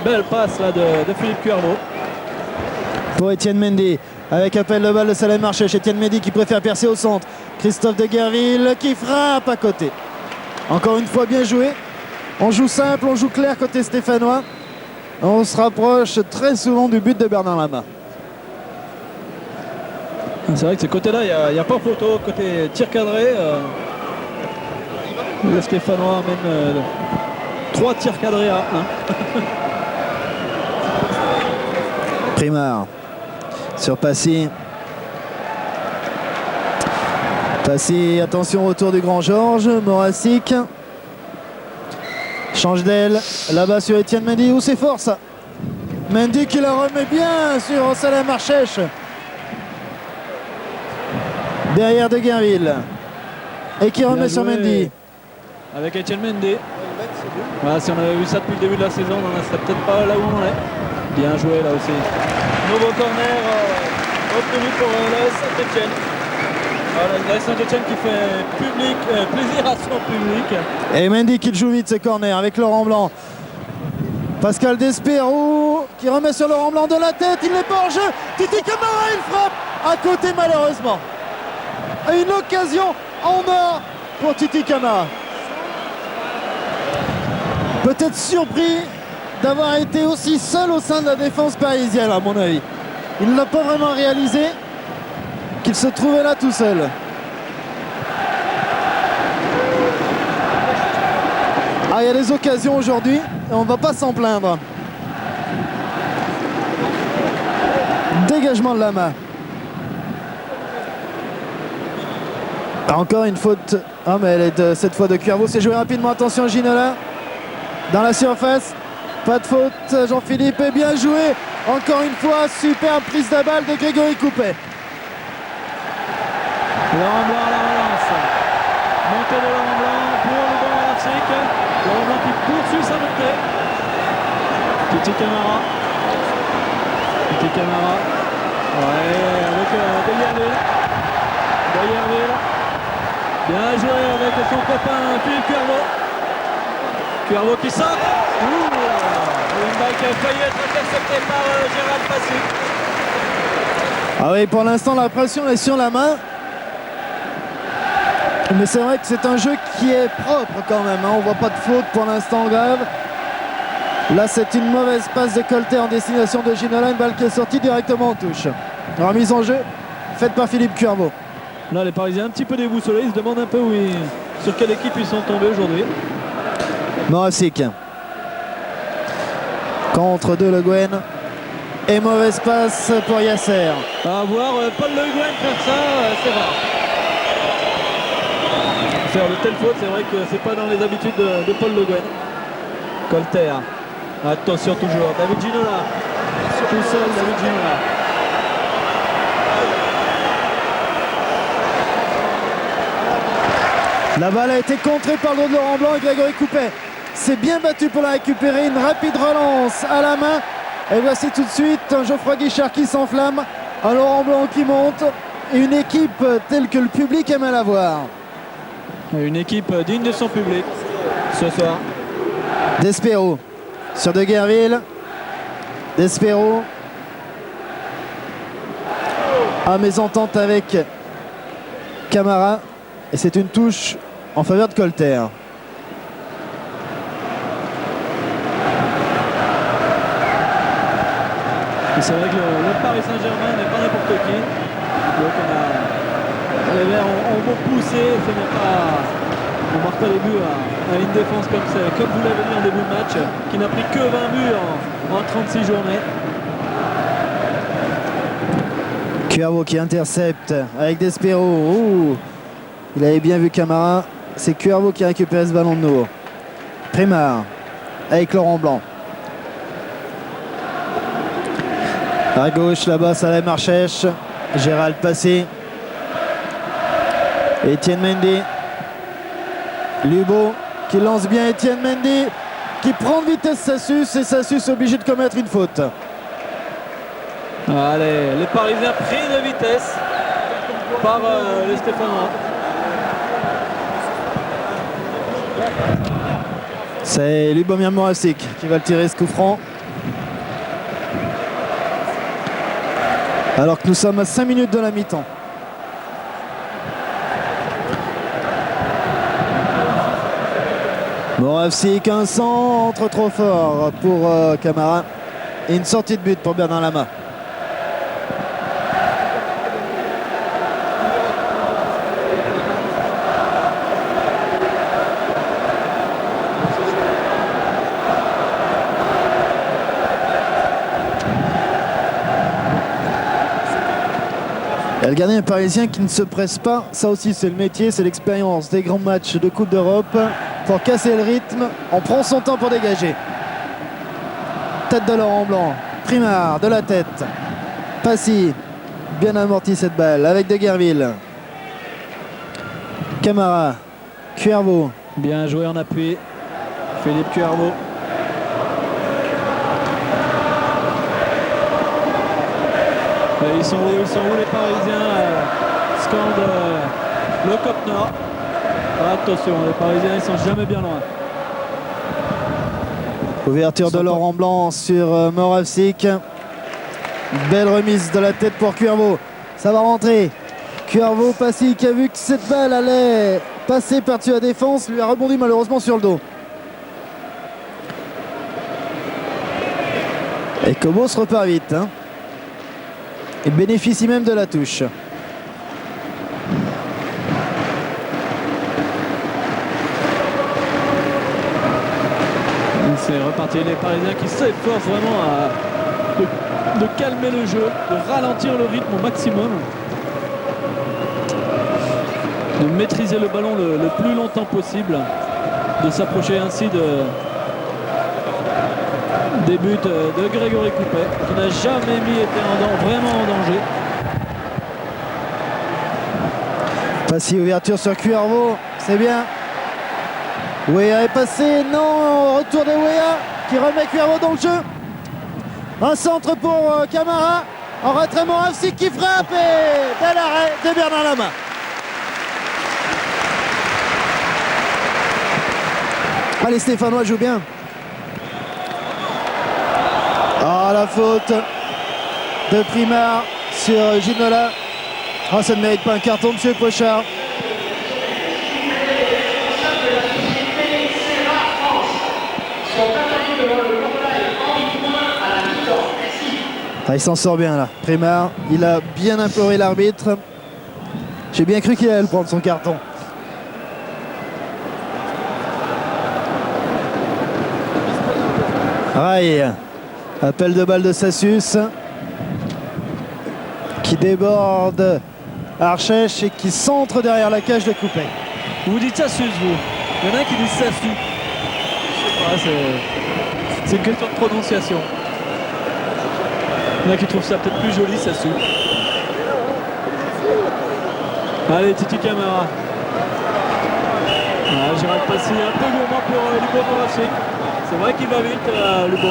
belle passe là de Philippe Cuervo. Pour Etienne Mendy, avec appel de balle de Salem Archèche. Etienne Mendy qui préfère percer au centre. Christophe De Gerville qui frappe à côté. Encore une fois bien joué. On joue simple, on joue clair côté stéphanois. On se rapproche très souvent du but de Bernard Lama. C'est vrai que ce côté-là, il n'y a pas photo. Côté tir cadré, le Stéphanois amène 3 tirs cadrés à 1. Primard sur Passy. Passy, attention, retour du Grand Georges. Moravcik change d'aile là-bas sur Etienne Mendy. Où c'est fort ça. Mendy qui la remet bien sur Salem Archèche. Derrière de Guerville. Et qui remet sur Mendy. Avec Etienne Mendy. Voilà, si on avait vu ça depuis le début de la saison, on n'en serait peut-être pas là où on est. Bien joué là aussi. Nouveau corner obtenu pour la Saint-Etienne. Voilà, la Saint-Etienne qui fait plaisir à son public. Et Mendy qui le joue vite ce corner avec Laurent Blanc. Pascal Despero qui remet sur Laurent Blanc de la tête, il n'est pas en jeu. Titi Camara, il frappe à côté malheureusement. Et une occasion en or pour Titi Camara. Peut-être surpris d'avoir été aussi seul au sein de la défense parisienne à mon avis. Il ne l'a pas vraiment réalisé qu'il se trouvait là tout seul. Ah, il y a des occasions aujourd'hui et on ne va pas s'en plaindre. Dégagement de Lama. Encore une faute. Ah, mais elle est cette fois de Cuervo. C'est joué rapidement. Attention Ginola. Dans la surface. Pas de faute. Jean-Philippe est bien joué. Encore une fois, superbe prise de balle de Grégory Coupet. Laurent Blanc à la relance. Montée de Laurent Blanc pour le bon Arcic. Laurent Blanc qui poursuit sa montée. Titi Camara. Titi Camara. Ouais, avec Boyerville. Boyerville. Bien joué avec son copain Philippe Cuervo. Cuervo qui sort. Une balle qui a failli être interceptée par Gérald Passy. Ah oui, pour l'instant la pression est sur la main. Mais c'est vrai que c'est un jeu qui est propre quand même, hein. On voit pas de faute pour l'instant grave. Là c'est une mauvaise passe de Colter en destination de Ginola, une balle qui est sortie directement en touche. Remise en jeu faite par Philippe Cuervo. Là les Parisiens un petit peu déboussolés, ils se demandent un peu sur quelle équipe ils sont tombés aujourd'hui. Moravsik contre De Le Guen. Et mauvaise passe pour Yasser. À voir Paul Le Guen faire ça, c'est rare. Faire de telles fautes, c'est vrai que c'est pas dans les habitudes de Paul Le Guen. Colter. Attention toujours. David Ginola. Tout seul, David Ginola. La balle a été contrée par le dos de Laurent Blanc et Grégory Coupet s'est bien battu pour la récupérer. Une rapide relance à la main. Et voici tout de suite un Geoffroy Guichard qui s'enflamme. Un Laurent Blanc qui monte. Et une équipe telle que le public aime la voir. Une équipe digne de son public ce soir. Despero sur De Guerville. Despero. À mésentente avec Camara. Et c'est une touche en faveur de Colter. Et c'est vrai que le Paris Saint-Germain n'est pas n'importe qui. Donc les Verts ont beau pousser, on marque pas les buts à une défense comme vous l'avez dit en début de match, qui n'a pris que 20 buts en 36 journées. Cuervo qui intercepte avec Despero. Ouh. Il avait bien vu Camara. C'est Cuervo qui récupère ce ballon de nouveau. Primard avec Laurent Blanc. À gauche là-bas, Salem Archèche. Gérald Passy. Etienne Mendy. Lubo qui lance bien Etienne Mendy. Qui prend de vitesse Sassus. Et Sassus obligé de commettre une faute. Allez, les Parisiens pris de vitesse par les Stéphanois. C'est Lubomir Moravsik qui va le tirer ce coup franc. Alors que nous sommes à 5 minutes de la mi-temps. Moravsik, un centre trop fort pour Camara. Et une sortie de but pour Bernard Lama. Et le gardien parisien qui ne se presse pas, ça aussi c'est le métier, c'est l'expérience des grands matchs de Coupe d'Europe. Pour casser le rythme, on prend son temps pour dégager. Tête de Laurent Blanc Primard de la tête. Passy, bien amorti cette balle avec De Guerville. Camara, Cuervo. Bien joué en appui. Philippe Cuervo. Ils sont où les Parisiens scandent le Cop Nord. Attention, les Parisiens ils sont jamais bien loin. Ouverture de Laurent Blanc sur Moravsik. Belle remise de la tête pour Cuervo. Ça va rentrer. Cuervo, Passy qui a vu que cette balle allait passer par-dessus la défense, lui a rebondi malheureusement sur le dos. Et Cobos repart vite. Hein. Il bénéficie même de la touche. C'est reparti, les Parisiens qui s'efforcent vraiment de calmer le jeu, de ralentir le rythme au maximum, de maîtriser le ballon le plus longtemps possible, de s'approcher ainsi des buts de Grégory Coupet, qui n'a jamais été vraiment en danger. Passy, ouverture sur Cuervo, c'est bien. Wea est passé, non, retour de Wea qui remet Cuervo dans le jeu. Un centre pour Camara, en retrait Moravsik qui frappe et bel arrêt de Bernard Lama. Allez, Stéphanois joue bien. Ah, la faute de Primard sur Ginola. Ah, ça ne mérite pas un carton, monsieur Pochard. Ah, il s'en sort bien là. Primard, il a bien imploré l'arbitre. J'ai bien cru qu'il allait prendre son carton. Aïe. Appel de balle de Sassus. Qui déborde Archèche et qui centre derrière la cage de Coupet. Vous dites Sassus, vous? Il y en a qui disent Sassu. C'est une question de prononciation. Il y en a qui trouvent ça peut-être plus joli, Sassu. Allez, Titi Camara. Ah, Gérald Passy, un peu gourmand pour Lubo Moravsik. C'est vrai qu'il va vite, Lubo.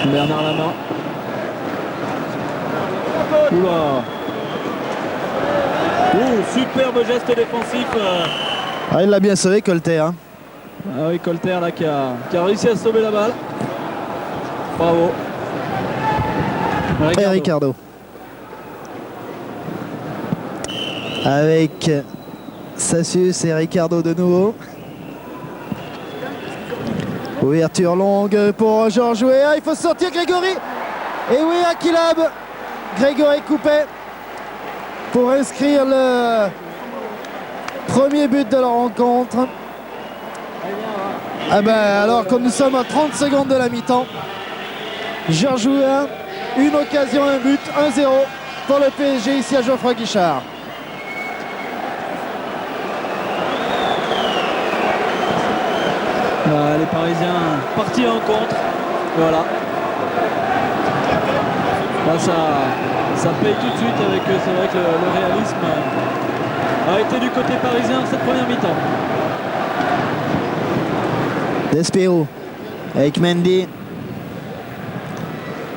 Bernard Lama. Oula. Superbe geste défensif. Ah, il l'a bien sauvé, Colter. Hein. Ah oui, Colter là qui a réussi à sauver la balle. Bravo. Et Ricardo. Avec Sassus et Ricardo de nouveau. Ouverture longue pour Georges Wea. Il faut sortir Grégory. Et Wea qui labe Grégory Coupet pour inscrire le premier but de la rencontre. Ah ben, alors que nous sommes à 30 secondes de la mi-temps, Georges Wea, une occasion, un but, 1-0 pour le PSG ici à Geoffroy Guichard. Les Parisiens partis en contre. Voilà. Là, ça paye tout de suite avec eux. C'est vrai que le réalisme a été du côté parisien cette première mi-temps. Despero avec Mendy.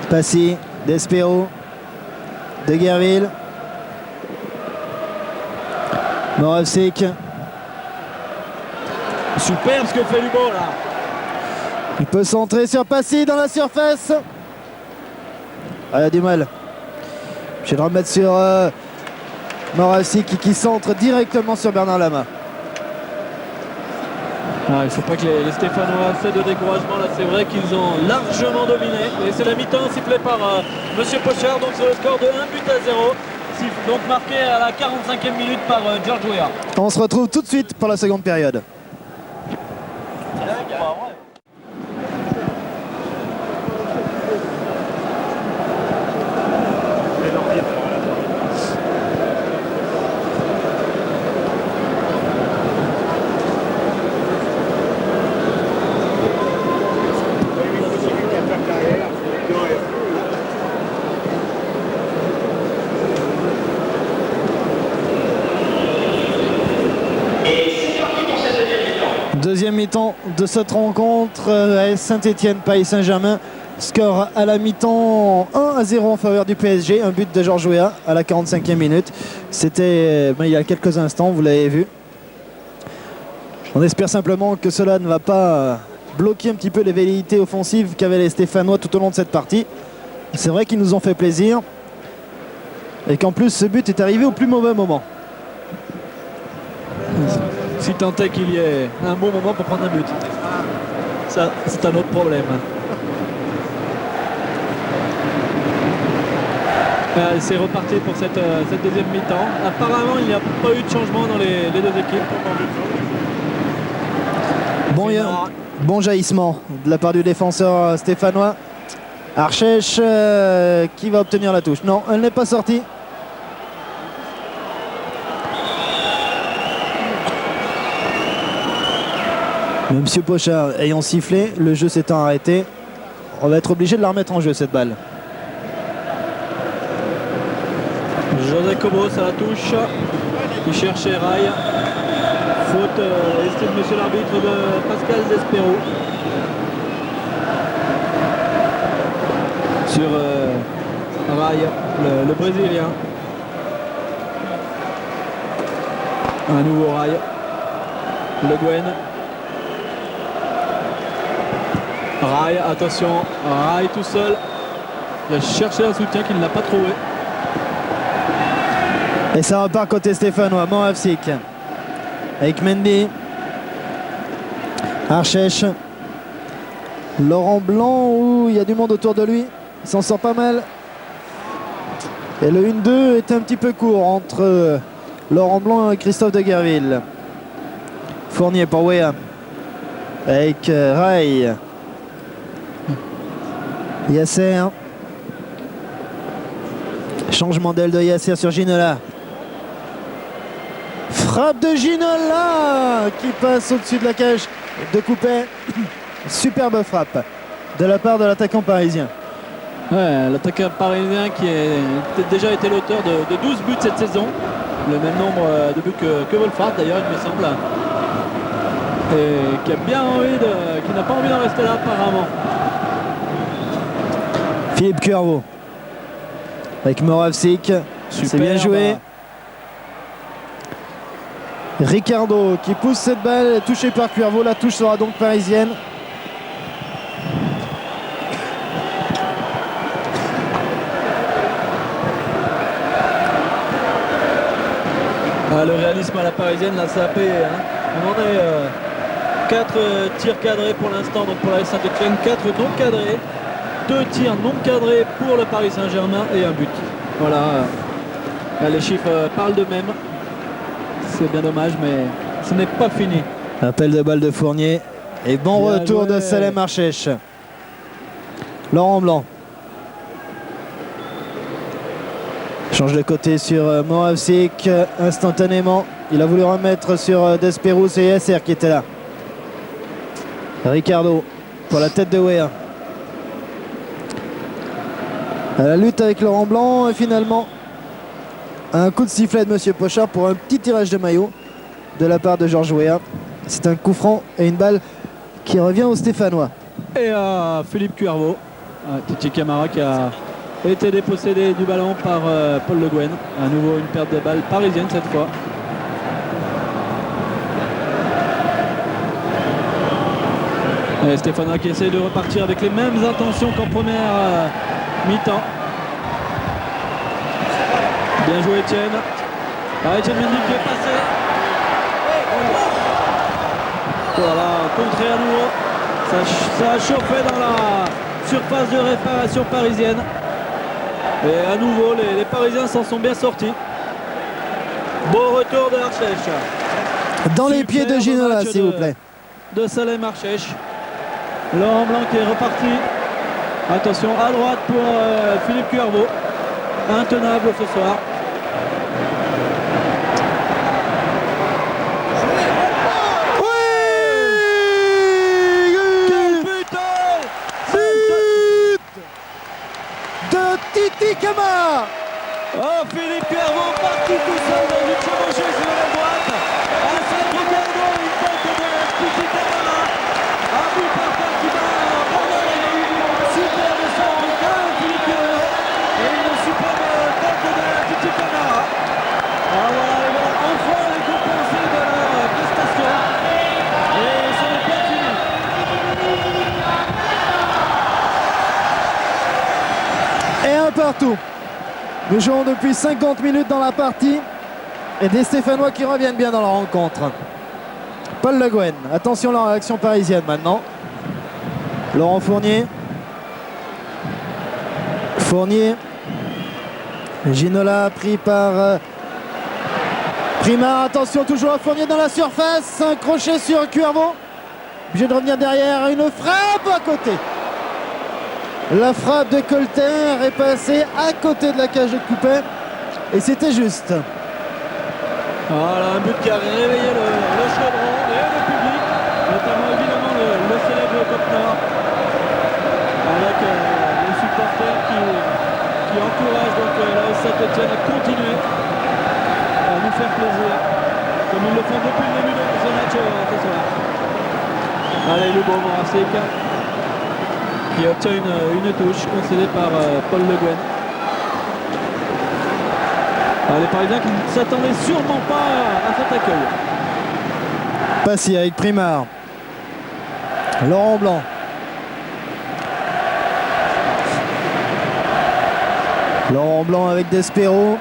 Passy, Despero, De Guerville. Moravsik. Superbe ce que fait Lubo là. Il peut centrer sur Passy dans la surface. Ah, il a du mal. Je vais le remettre sur Moravsik qui centre directement sur Bernard Lama. Ah, il ne faut pas que les Stéphanois fassent de découragement. Là, c'est vrai qu'ils ont largement dominé. Et c'est la mi-temps sifflée par Monsieur Pochard. Donc c'est le score de 1 but à 0. Donc marqué à la 45e minute par Georges Wea. On se retrouve tout de suite pour la seconde période. Deuxième mi-temps de cette rencontre, AS Saint-Étienne, Paris Saint-Germain. Score à la mi-temps 1-0 en faveur du PSG. Un but de Georges Weah à la 45e minute. C'était il y a quelques instants, vous l'avez vu. On espère simplement que cela ne va pas bloquer un petit peu les velléités offensives qu'avaient les Stéphanois tout au long de cette partie. C'est vrai qu'ils nous ont fait plaisir. Et qu'en plus ce but est arrivé au plus mauvais moment. Si tant est qu'il y ait un bon moment pour prendre un but. Ça, c'est un autre problème. C'est reparti pour cette deuxième mi-temps. Apparemment, il n'y a pas eu de changement dans les deux équipes. Bon jaillissement de la part du défenseur stéphanois. Archèche qui va obtenir la touche. Non, elle n'est pas sortie. Monsieur Pochard ayant sifflé, le jeu s'étant arrêté, on va être obligé de la remettre en jeu cette balle. José Cobos à la touche, qui cherchait Rail. Faute, estime monsieur l'arbitre, de Pascal Despero. Sur Rail, le Brésilien. Un nouveau Rail. Le Guen. Rail, attention, Rail tout seul. Il a cherché un soutien qu'il n'a pas trouvé. Et ça repart côté stéphanois, Moravsik avec Mendy, Archèche, Laurent Blanc, où il y a du monde autour de lui, il s'en sort pas mal. Et le 1-2 est un petit peu court entre Laurent Blanc et Christophe de Guerville. Fournier pour Weah avec Rail, Yasser, changement d'aile de Yasser sur Ginola. Frappe de Ginola qui passe au-dessus de la cage de Coupet. Superbe frappe de la part de l'attaquant parisien. Ouais, l'attaquant parisien qui a déjà été l'auteur de 12 buts cette saison. Le même nombre de buts que Wolfhard d'ailleurs, il me semble. Et qui a bien envie qui n'a pas envie d'en rester là apparemment. Philippe Cuervo avec Moravsik. C'est bien joué. Ricardo qui pousse cette balle, touchée par Cuervo. La touche sera donc parisienne. Le réalisme à la parisienne, là ça a payé. Hein. On en est 4 tirs cadrés pour l'instant, donc pour la Saint-Étienne, 4 non cadrés, 2 tirs non cadrés pour le Paris Saint-Germain et un but. Voilà, là, les chiffres parlent d'eux-mêmes. C'est bien dommage, mais ce n'est pas fini. Appel de balle de Fournier et bon Bien retour joué. de Salem Archèche. Laurent Blanc change de côté sur Moravsik instantanément. Il a voulu remettre sur Desperou, c'est Yasser qui était là. Ricardo pour la tête de Weah. À la lutte avec Laurent Blanc et finalement un coup de sifflet de Monsieur Pochard pour un petit tirage de maillot de la part de Georges Weah. C'est un coup franc et une balle qui revient aux Stéphanois. Et Philippe Cuervo, Titi Camara qui a été dépossédé du ballon par Paul Le Guen. À nouveau une perte de balle parisienne cette fois. Et Stéphanois qui essaie de repartir avec les mêmes intentions qu'en première mi-temps. Bien joué Etienne. Etienne Mendy qui est passé. Voilà, contré à nouveau. Ça a chauffé dans la surface de réparation parisienne. Et à nouveau, les Parisiens s'en sont bien sortis. Beau retour de Archèche. Dans les pieds de Ginola, s'il vous plaît. De Salem Archèche. Laurent Blanc qui est reparti. Attention à droite pour Philippe Cuervo. Intenable ce soir. Titi Camara. Oh, Philippe Cuervo parti tout seul dans une chevauchée sur la droite. À Ricardo, une faute de Titi Camara. partout. Nous jouons depuis 50 minutes dans la partie. Et des Stéphanois qui reviennent bien dans la rencontre. Paul Le Guen. Attention la réaction parisienne maintenant. Laurent Fournier. Fournier. Ginola pris par Primard. Attention toujours à Fournier dans la surface. Un crochet sur Cuervo. Obligé de revenir derrière. Une frappe à côté. La frappe de Colter est passée à côté de la cage de Coupet. Et c'était juste. Voilà, un but qui a réveillé le chaudron et le public, notamment évidemment le célèbre Copnard, avec les supporters qui encouragent donc la Saint-Etienne à continuer à nous faire plaisir, comme ils le font depuis le début de ce match ce soir. Allez, le bon Morassic qui obtient une touche concédée par Paul Le Guen. Les Parisiens qui ne s'attendaient sûrement pas à cet accueil. Passy avec Primard. Laurent Blanc. Laurent Blanc avec Despero.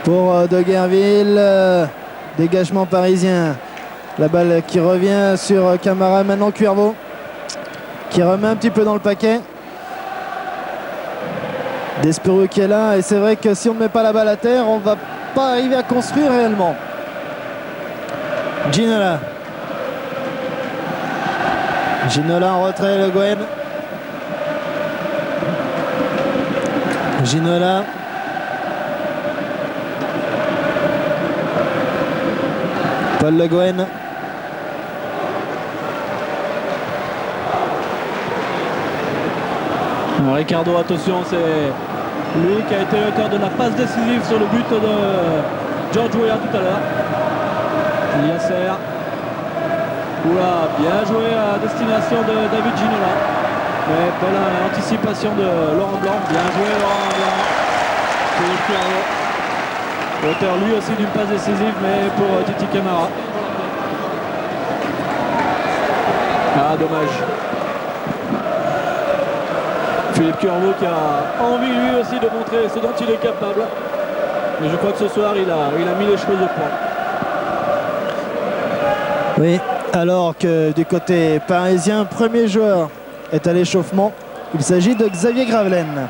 Pour De Guerville. Dégagement parisien. La balle qui revient sur Camara. Maintenant Cuervo. Qui remet un petit peu dans le paquet. Despero qui est là, et c'est vrai que si on ne met pas la balle à terre, on ne va pas arriver à construire réellement. Ginola. Ginola en retrait, Le Guen. Ginola. Paul Le Guen. Ricardo, attention, c'est lui qui a été l'auteur de la passe décisive sur le but de George Weah tout à l'heure. Yasser. Oula, bien joué à destination de David Ginola. Mais belle anticipation de Laurent Blanc. Bien joué Laurent Blanc. Philippe Cuervo. Auteur lui aussi d'une passe décisive, mais pour Titi Camara. Ah, dommage. Philippe Cuervo qui a envie lui aussi de montrer ce dont il est capable. Mais je crois que ce soir il a mis les choses au point. Oui, alors que du côté parisien, premier joueur est à l'échauffement. Il s'agit de Xavier Gravelaine.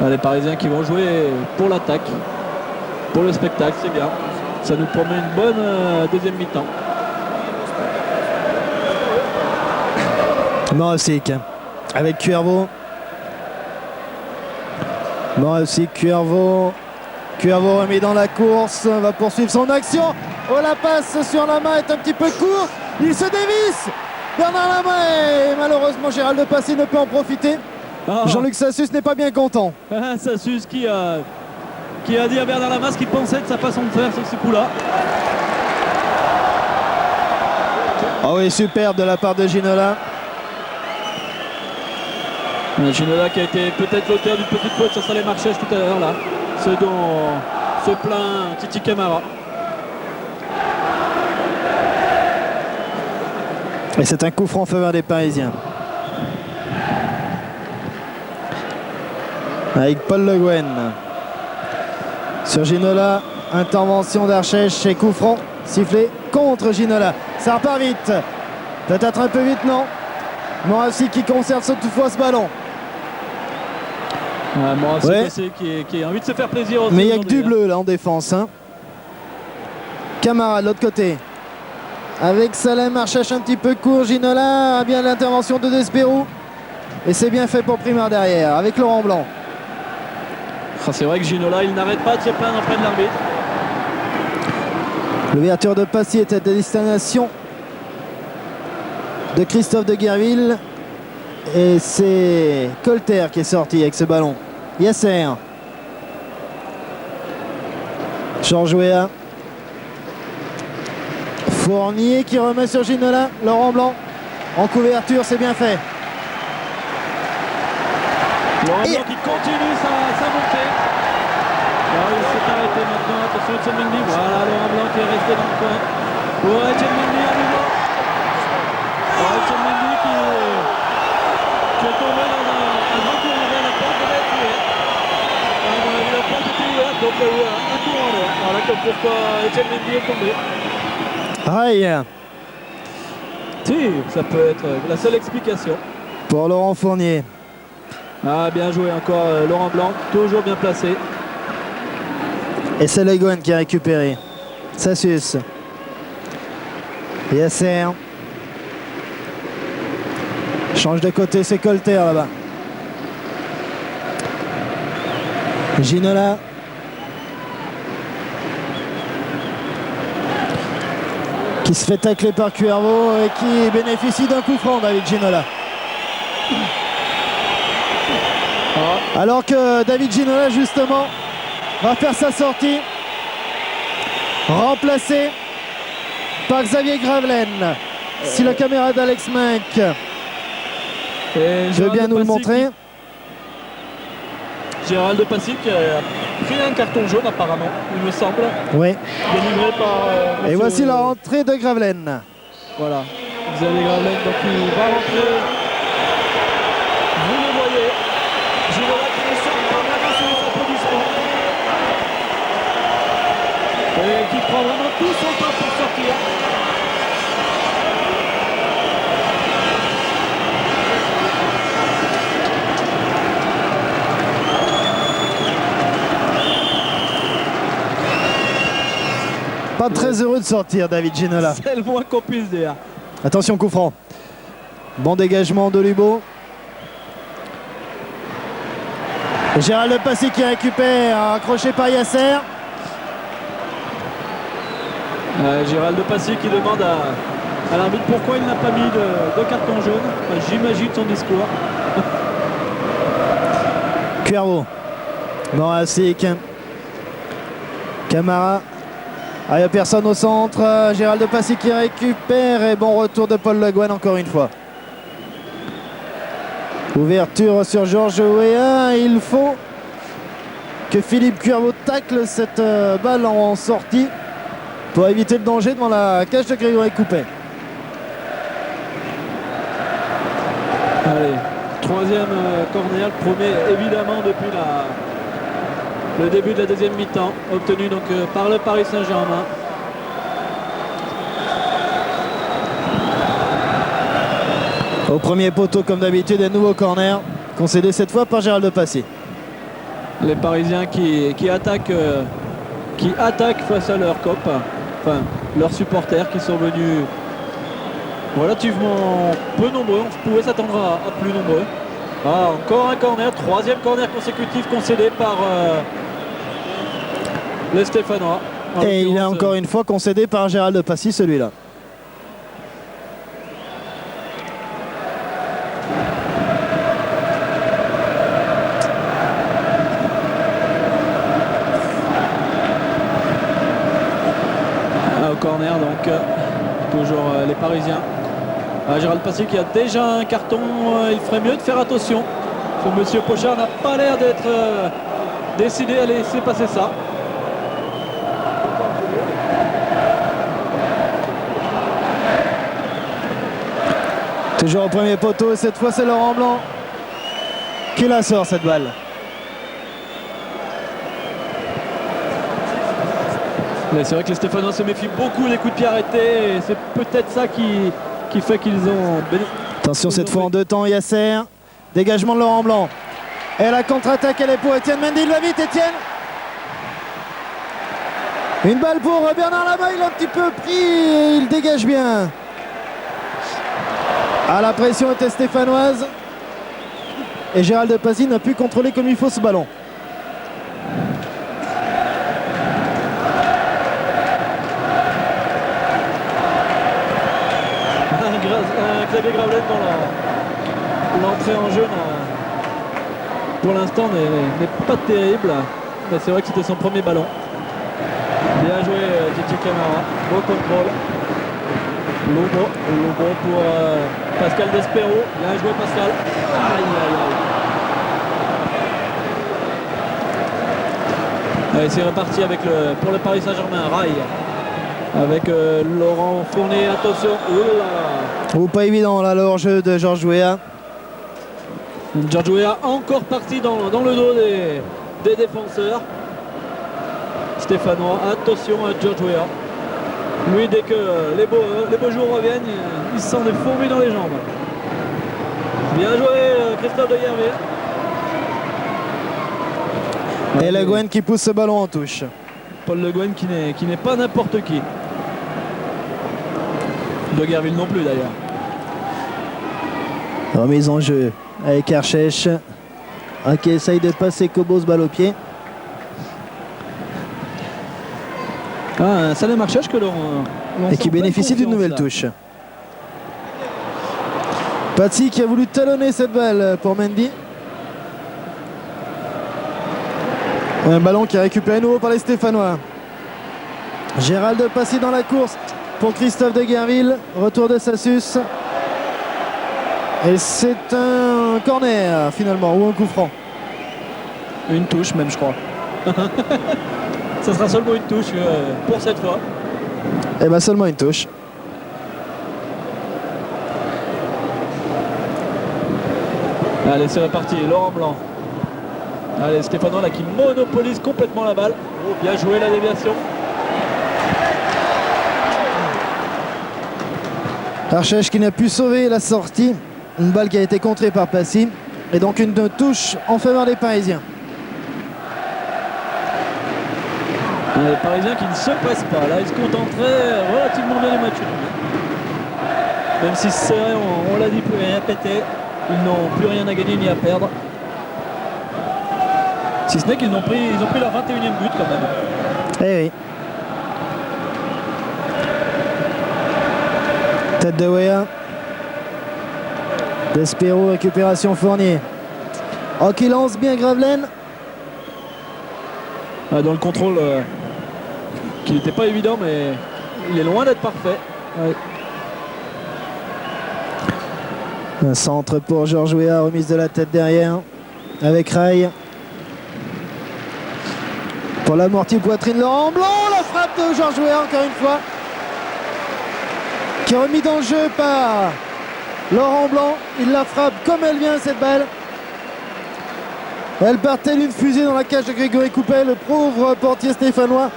Les Parisiens qui vont jouer pour l'attaque, pour le spectacle, c'est bien. Ça nous promet une bonne deuxième mi-temps. Morassic avec Cuervo. Morassic, Cuervo. Cuervo remis dans la course, va poursuivre son action. Oh, la passe sur Lama est un petit peu court. Il se dévisse. Bernard Lama et malheureusement Gérald de Passy ne peut en profiter. Jean-Luc Sassus n'est pas bien content. Sassus qui a dit à Bernard Lama ce qu'il pensait de sa façon de faire sur ce coup-là. Ah oui, superbe de la part de Ginola. Ginola qui a été peut-être l'auteur d'une petite faute sur Salem Archèche tout à l'heure là. Ce dont se plaint Titi Camara. Et c'est un coup franc en faveur des Parisiens. Avec Paul Le Guen. Sur Ginola, intervention d'Archèche et coup franc sifflé contre Ginola. Ça repart vite. Peut-être un peu vite, non. Morassic qui conserve toutefois ce ballon. Morassic ouais. aussi qui a envie de se faire plaisir aussi. Mais il n'y a que du bleu là en défense. Hein. Camara de l'autre côté. Avec Salem Archèche un petit peu court. Ginola a bien l'intervention de Despero. Et c'est bien fait pour Primard derrière. Avec Laurent Blanc. C'est vrai que Ginola, il n'arrête pas de se plaindre auprès de l'arbitre. L'ouverture de Passy était à destination de Christophe de Guerville. Et c'est Colter qui est sorti avec ce ballon. Yasser. Georges Weah. Fournier qui remet sur Ginola. Laurent Blanc en couverture, c'est bien fait. Laurent Blanc qui continue sa montée. Alors, il s'est arrêté maintenant. Attention Etienne Mendy. Voilà Laurent Blanc qui est resté dans le coin. Pour Etienne Mendy à nouveau. Alors, Etienne Mendy qu'il y a eu un coup en l'air. Voilà comme pourquoi Etienne Mendy est tombé. Rail Si, ça peut être la seule explication. pour Laurent Fournier. Ah, bien joué encore Laurent Blanc, toujours bien placé. Et c'est Le Guen qui a récupéré. Ça suce. Yasser. Change de côté, c'est Colter là-bas. Ginola. Qui se fait tacler par Cuervo et qui bénéficie d'un coup franc, David Ginola. Alors que David Ginola, justement, va faire sa sortie. Remplacé par Xavier Gravelaine. Si la caméra d'Alex Menck veut bien nous le montrer. Gérald de Passy qui a pris un carton jaune apparemment, il me semble. Oui. Délivré par Et monsieur- voici la rentrée de Gravelaine. Voilà, Xavier Gravelaine, donc il va rentrer. Vous le voyez. Ginola qui est sur les applaudissements. Et qui prend vraiment tout son temps pour sortir. Pas très heureux de sortir, David Ginola. C'est le moins qu'on puisse dire. Attention, coup franc. Bon dégagement de Lubo. Gérald de Passy qui récupère, accroché par Yasser. Gérald de Passy qui demande à l'arbitre pourquoi il n'a pas mis de carton jaune. Enfin, j'imagine son discours. Cuervo. Morassic. Camara. Ah, il n'y a personne au centre. Gérald de Passy qui récupère. Et bon retour de Paul Le Guen encore une fois. Ouverture sur Georges Weah. Il faut que Philippe Cuervo tacle cette balle en sortie pour éviter le danger devant la cage de Grégory Coupet. Allez, troisième corner, le premier évidemment depuis le début de la deuxième mi-temps, obtenu donc par le Paris Saint-Germain. Au premier poteau comme d'habitude, un nouveau corner concédé cette fois par Gérald de Passy. Les Parisiens qui attaquent face à leur cop, enfin leurs supporters qui sont venus relativement peu nombreux. On pouvait s'attendre à plus nombreux. Ah, encore un corner, troisième corner consécutif concédé par les Stéphanois. En Et il est l'occurrence, encore une fois concédé par Gérald de Passy, celui-là. au corner, donc toujours les Parisiens. Gérald Passy qui a déjà un carton, il ferait mieux de faire attention. Ce monsieur Pochard n'a pas l'air d'être décidé à laisser passer ça. Toujours au premier poteau, et cette fois c'est Laurent Blanc qui la sort cette balle. Mais c'est vrai que les Stéphanois se méfient beaucoup des coups de pied arrêtés et c'est peut-être ça qui fait qu'ils ont... Attention cette fois en deux temps, Yasser. Dégagement de Laurent Blanc. Et la contre-attaque elle est pour Etienne Mendy, il va vite Etienne. Une balle pour Bernard Lama, il a un petit peu pris et il dégage bien. Ah, la pression était stéphanoise. Et Gérald de Passy n'a pu contrôler comme il faut ce ballon. Xavier Gravelaine dans l'entrée en jeu pour l'instant n'est pas terrible, mais c'est vrai que c'était son premier ballon. Bien joué Titi Camara, beau contrôle. Lobo pour Pascal Despero, bien joué Pascal. Aïe aïe aïe. Allez, c'est reparti avec pour le Paris Saint-Germain, Rail. Avec Laurent Fournier, attention. Oh, pas évident là, le hors-jeu de Georges Weah. Georges Weah encore parti dans le dos des défenseurs. Stéphanois. Attention à George Weah. Lui, dès que les beaux jours reviennent, il sent des fourmis dans les jambes. Bien joué Christophe de Guerville. Et Le Guen qui pousse ce ballon en touche. Paul Le Guen qui n'est pas n'importe qui. De Guerville non plus d'ailleurs. Remise en jeu avec Archèche qui essaye de passer Cobos, balle au pied. Un Salem Archèche que l'on Et qui bénéficie d'une nouvelle touche. Patsy qui a voulu talonner cette balle pour Mendy. Un ballon qui est récupéré à nouveau par les Stéphanois. Gérald Passy dans la course pour Christophe de Guerville. Retour de Sassus. Et c'est un corner finalement, ou un coup franc. Une touche même je crois. Ça sera seulement une touche pour cette fois. Et bien seulement une touche. Allez c'est reparti, Laurent Blanc. Allez Stéphanois là qui monopolise complètement la balle. Oh, bien joué la déviation. Archèche qui n'a pu sauver la sortie. Une balle qui a été contrée par Passy. Et donc une touche en faveur des Parisiens. Les Parisiens qui ne se passent pas. Là, ils se contenteraient relativement bien du match. Même si c'est vrai, on l'a dit, plus rien à péter. Ils n'ont plus rien à gagner ni à perdre. Si ce n'est qu'ils ont pris leur 21e but quand même. Eh oui. Tête de Weah. Despero, récupération Fournier. Oh, qui lance bien Gravelaine. Dans le contrôle qui n'était pas évident, mais il est loin d'être parfait. Ouais. Un centre pour Georges Weah, remise de la tête derrière avec Ray. Pour l'amorti poitrine, Laurent Blanc, la frappe de Georges Weah encore une fois. Qui est remis dans le jeu par Laurent Blanc. Il la frappe comme elle vient cette balle. Elle partait d'une fusée dans la cage de Grégory Coupet. Le pauvre portier stéphanois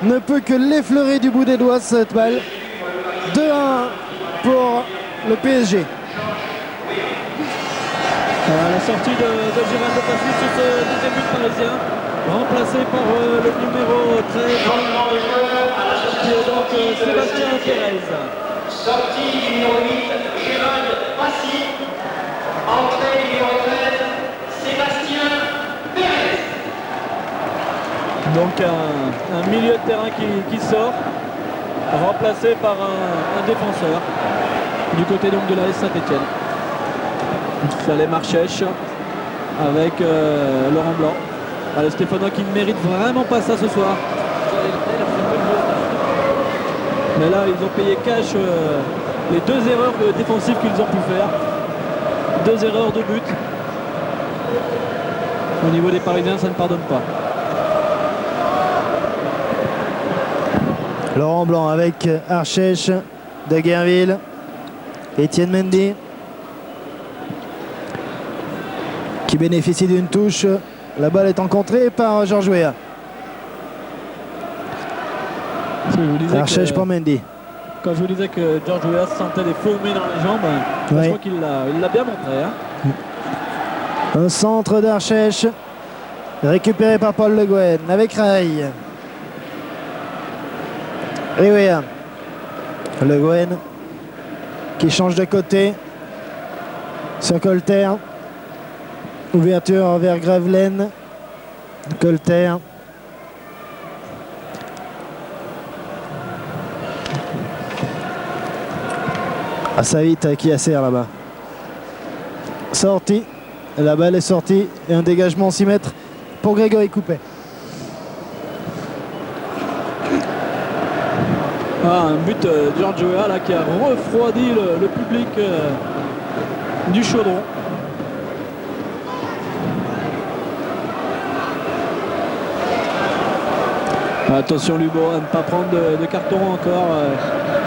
ne peut que l'effleurer du bout des doigts cette balle. 2-1 pour le PSG. La sortie de Gérald Passy sur ce deuxième but parisien, remplacé par le numéro 13 qui est donc Sébastien Pérez. Sortie du numéro 8, Gérald Passy. Entrée du numéro 13, Sébastien Pérez. Donc un milieu de terrain qui sort, remplacé par un défenseur du côté donc de la S Saint-Etienne. Salem Archèche avec Laurent Blanc. Les Stéphanois qui ne méritent vraiment pas ça ce soir. Mais là ils ont payé cash les deux erreurs défensives qu'ils ont pu faire. 2 erreurs de but. Au niveau des Parisiens ça ne pardonne pas. Laurent Blanc avec Archèche, de Guerville, Étienne Mendy qui bénéficie d'une touche. La balle est encontrée par Georges Weah. Archèche pour Mendy. Quand je vous disais que George Weah sentait des fourmis dans les jambes, je crois qu'il l'a bien montré. Hein. Un centre d'Archèche récupéré par Paul Le Guen avec Ray. Et Weah. Le Guen qui change de côté sur Colter. Ouverture vers Gravelaine. Colter. Assavit qui assère là-bas. Sortie. La balle est sortie. Et un dégagement 6 mètres pour Grégory Coupet. Un but de George Weah là, qui a refroidi le public du Chaudron. Attention Lubo à ne pas prendre de carton encore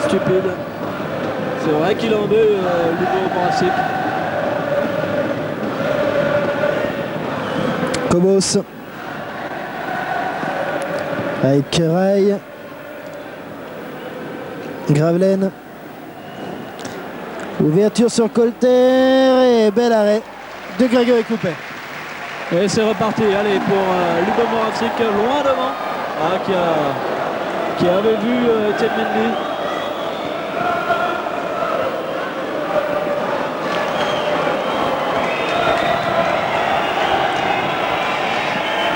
stupide. C'est vrai qu'il en veut Lubo Morassic. Cobos. Avec Keraï. Gravelaine. Ouverture sur Colter et bel arrêt de Grégory Coupet. Et c'est reparti, allez, pour Lubo Moravcik, loin devant, qui avait vu Etienne Mendy.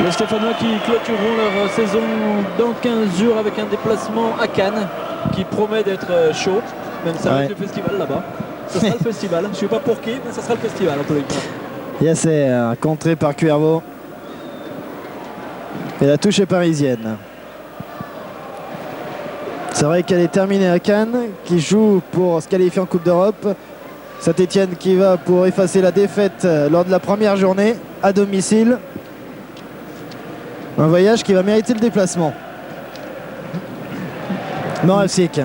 Les Stéphanois qui clôtureront leur saison dans 15 jours avec un déplacement à Cannes qui promet d'être chaud, même ça va être le festival là-bas. Ça sera le festival, je ne sais pas pour qui, mais ça sera le festival en tous les cas. Yasser, contré par Cuervo. Et la touche est parisienne. C'est vrai qu'elle est terminée à Cannes, qui joue pour se qualifier en Coupe d'Europe. Saint-Etienne qui va pour effacer la défaite lors de la première journée à domicile. Un voyage qui va mériter le déplacement. Moravcik.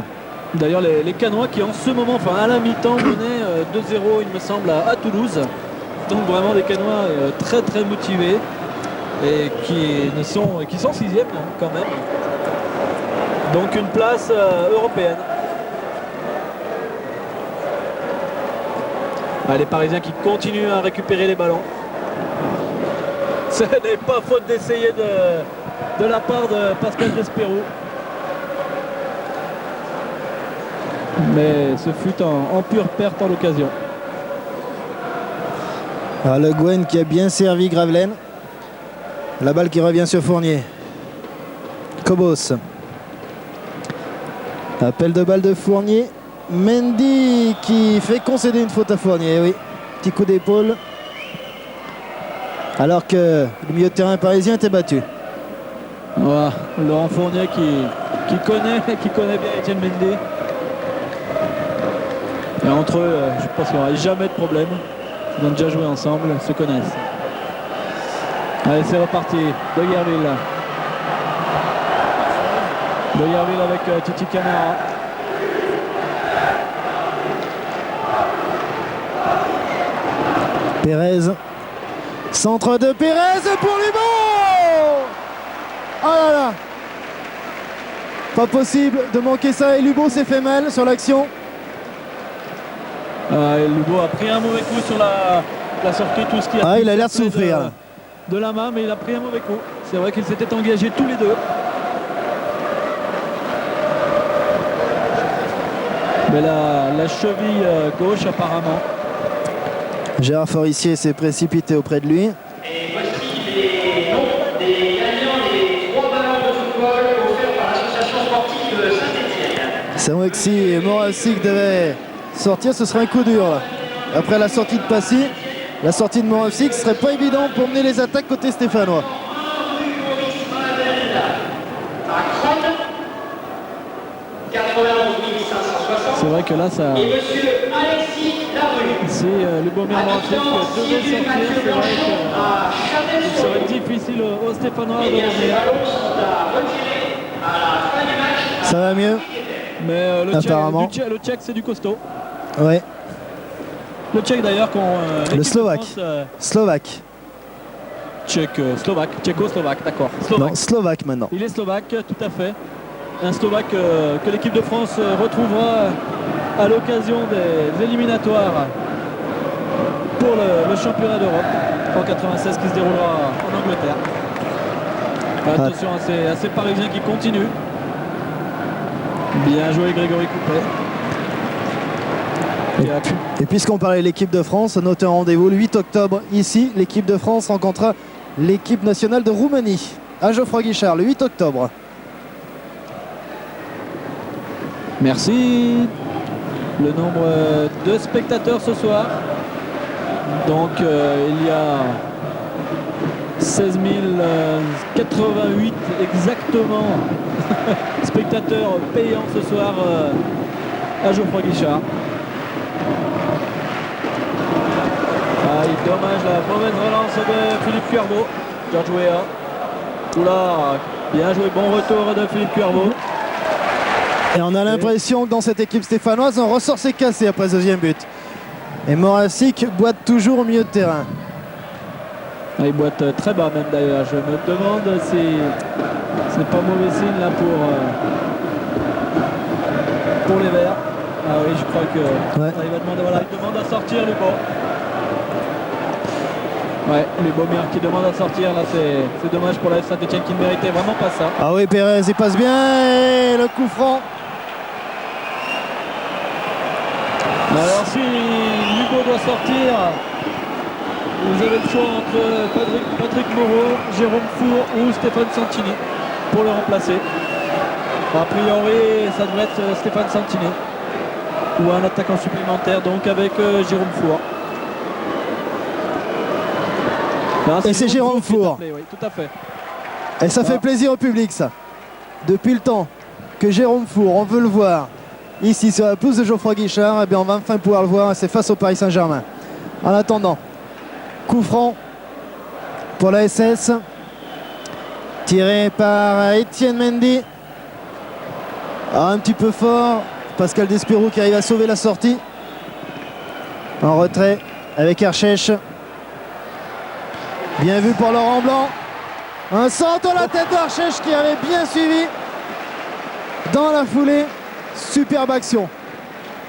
D'ailleurs les Canois qui en ce moment, enfin à la mi-temps, menaient 2-0 il me semble à Toulouse. Donc vraiment des Canois très très motivés et qui sont 6e quand même. Donc une place européenne. Les Parisiens qui continuent à récupérer les ballons. Ce n'est pas faute d'essayer de la part de Pascal Despérou. Mais ce fut en pure perte en l'occasion. Le Gwen qui a bien servi Gravelaine. La balle qui revient sur Fournier. Cobos. Appel de balle de Fournier. Mendy qui fait concéder une faute à Fournier. Oui, petit coup d'épaule. Alors que le milieu de terrain parisien était battu. Voilà, Laurent Fournier qui connaît bien Etienne Mendy. Et entre eux, je pense qu'il n'y aura jamais de problème. Ils ont déjà joué ensemble, se connaissent. Allez, c'est reparti. Deguerville. Deguerville avec Titi Camara. Pérez. Centre de Pérez pour Lubo. Oh là là. Pas possible de manquer ça et Lubo s'est fait mal sur l'action. Lubo a pris un mauvais coup sur la sortie, tout ce qui a il a l'air de souffrir. De la main, mais il a pris un mauvais coup. C'est vrai qu'ils s'étaient engagés tous les deux. Mais la cheville gauche apparemment. Gérard Forissier s'est précipité auprès de lui. Et voici les noms des gagnants des 3 ballons de football offerts par l'association sportive de Saint-Etienne. C'est vrai que si Moravcik devait sortir, ce serait un coup dur là. Après la sortie de Passy, la sortie de Moravcik, ce serait pas évident pour mener les attaques côté stéphanois. C'est vrai que là ça. Et monsieur Alexis Larue. Si Lubomir Moravcik devait sortir, c'est vrai qu'il serait difficile aux Stéphanois de revenir. Ça va mieux? Mais apparemment. le Tchèque c'est du costaud. Ouais. Le Tchèque d'ailleurs le Slovaque. Slovaque. Tchécoslovaque, d'accord. Non, Slovaque maintenant. Il est Slovaque, tout à fait. Un Slovaque que l'équipe de France retrouvera à l'occasion des éliminatoires pour le championnat d'Europe en 96 qui se déroulera en Angleterre. Attention à ces Parisiens qui continuent. Bien joué Grégory Coupet. Et puisqu'on parlait de l'équipe de France, notez un rendez-vous le 8 octobre ici. L'équipe de France rencontrera l'équipe nationale de Roumanie à Geoffroy Guichard le 8 octobre. Merci. Le nombre de spectateurs ce soir. Donc il y a 16 088 exactement spectateurs payants ce soir à Geoffroy Guichard. Dommage la mauvaise relance de Philippe Cuervo. George Weah. Oula, bien joué, bon retour de Philippe Cuervo. Et on a l'impression que dans cette équipe stéphanoise, un ressort s'est cassé après ce deuxième but. Et Moravcik boite toujours au milieu de terrain. Il boite très bas même d'ailleurs. Je me demande si ce n'est pas mauvais signe là pour les Verts. Ah oui, je crois que Ouais. il va demander, voilà, il demande à sortir Lubo. Ouais, Lubomir qui demande à sortir là, c'est dommage pour la Saint-Etienne qui ne méritait vraiment pas ça. Ah oui, Pérez, il passe bien et le coup franc. Alors si Lubo doit sortir, vous avez le choix entre Patrick Moreau, Jérôme Four ou Stéphane Santini pour le remplacer. A priori, ça devrait être Stéphane Santini ou un attaquant supplémentaire, donc avec Jérôme Four. Non, Et c'est Jérôme qui est Four. appelé, oui, tout à fait. Et ça fait plaisir au public, ça. Depuis le temps que Jérôme Four, on veut le voir ici sur la pelouse de Geoffroy Guichard, et bien on va enfin pouvoir le voir, c'est face au Paris Saint-Germain. En attendant, coup franc pour la SS, tiré par Étienne Mendy. Ah, un petit peu fort, Pascal Despirou qui arrive à sauver la sortie. En retrait avec Archèche. Bien vu pour Laurent Blanc. Un centre à la tête d'Archèche qui avait bien suivi dans la foulée. Superbe action.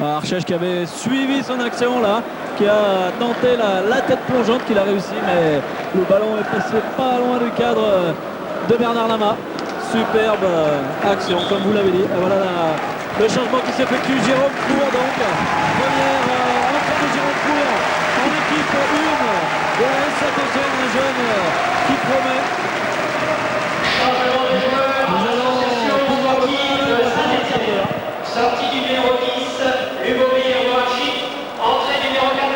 Archèche qui avait suivi son action là, qui a tenté la tête plongeante qu'il a réussi, mais le ballon est passé pas loin du cadre de Bernard Lama. Superbe action, comme vous l'avez dit. Et voilà le changement qui s'effectue. Jérôme Four, donc première entrée de Jérôme Four en équipe 1 de la Saint-Etienne, un jeune qui promet. Changement de joueur, association sportive de Saint-Etienne. Sortie du numéro 10, Lubomir Moravchik. Entrée du numéro 14,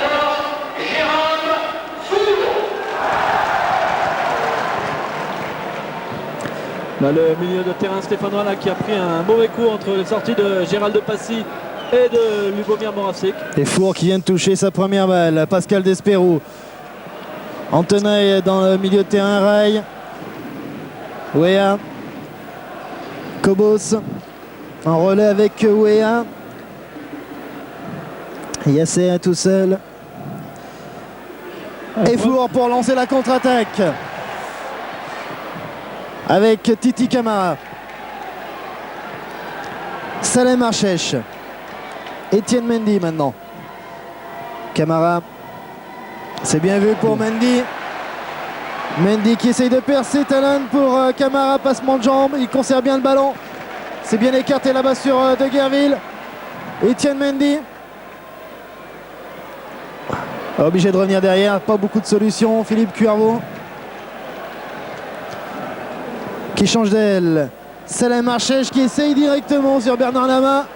Jérôme Four. Là, le milieu de terrain stéphanois là, qui a pris un mauvais coup entre les sorties de Gérald de Passy et de Lubomir Moravchik. Et Four qui vient de toucher sa première balle. Pascal Despirou. En tenaille dans le milieu de terrain, Ray. Wea. Kobos. En relais avec Wea. Yasser tout seul. Et Four pour lancer la contre-attaque. Avec Titi Camara. Salem Archèche. Étienne Mendy maintenant. Camara. C'est bien vu pour Mendy. Mendy qui essaye de percer. Talon pour Camara. Passement de jambe. Il conserve bien le ballon. C'est bien écarté là-bas sur De Guerville. Étienne Mendy. Obligé de revenir derrière. Pas beaucoup de solutions. Philippe Cuervaux. Qui change d'aile. Salem Archèche qui essaye directement sur Bernard Lama.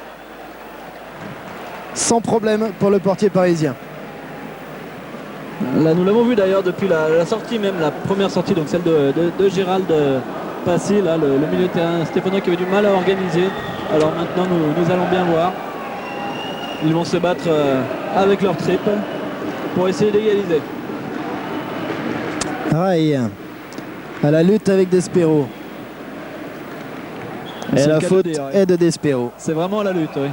Sans problème pour le portier parisien. Là, nous l'avons vu d'ailleurs depuis la sortie, même la première sortie, donc celle de Gérald Passy, là, le milieu de terrain stéphanois qui avait du mal à organiser. Alors maintenant, nous allons bien voir. Ils vont se battre avec leur triple pour essayer d'égaliser. Ray à la lutte avec Despirou. Et C'est la le cas de faute dire, ouais. est de Despirou. C'est vraiment la lutte, oui.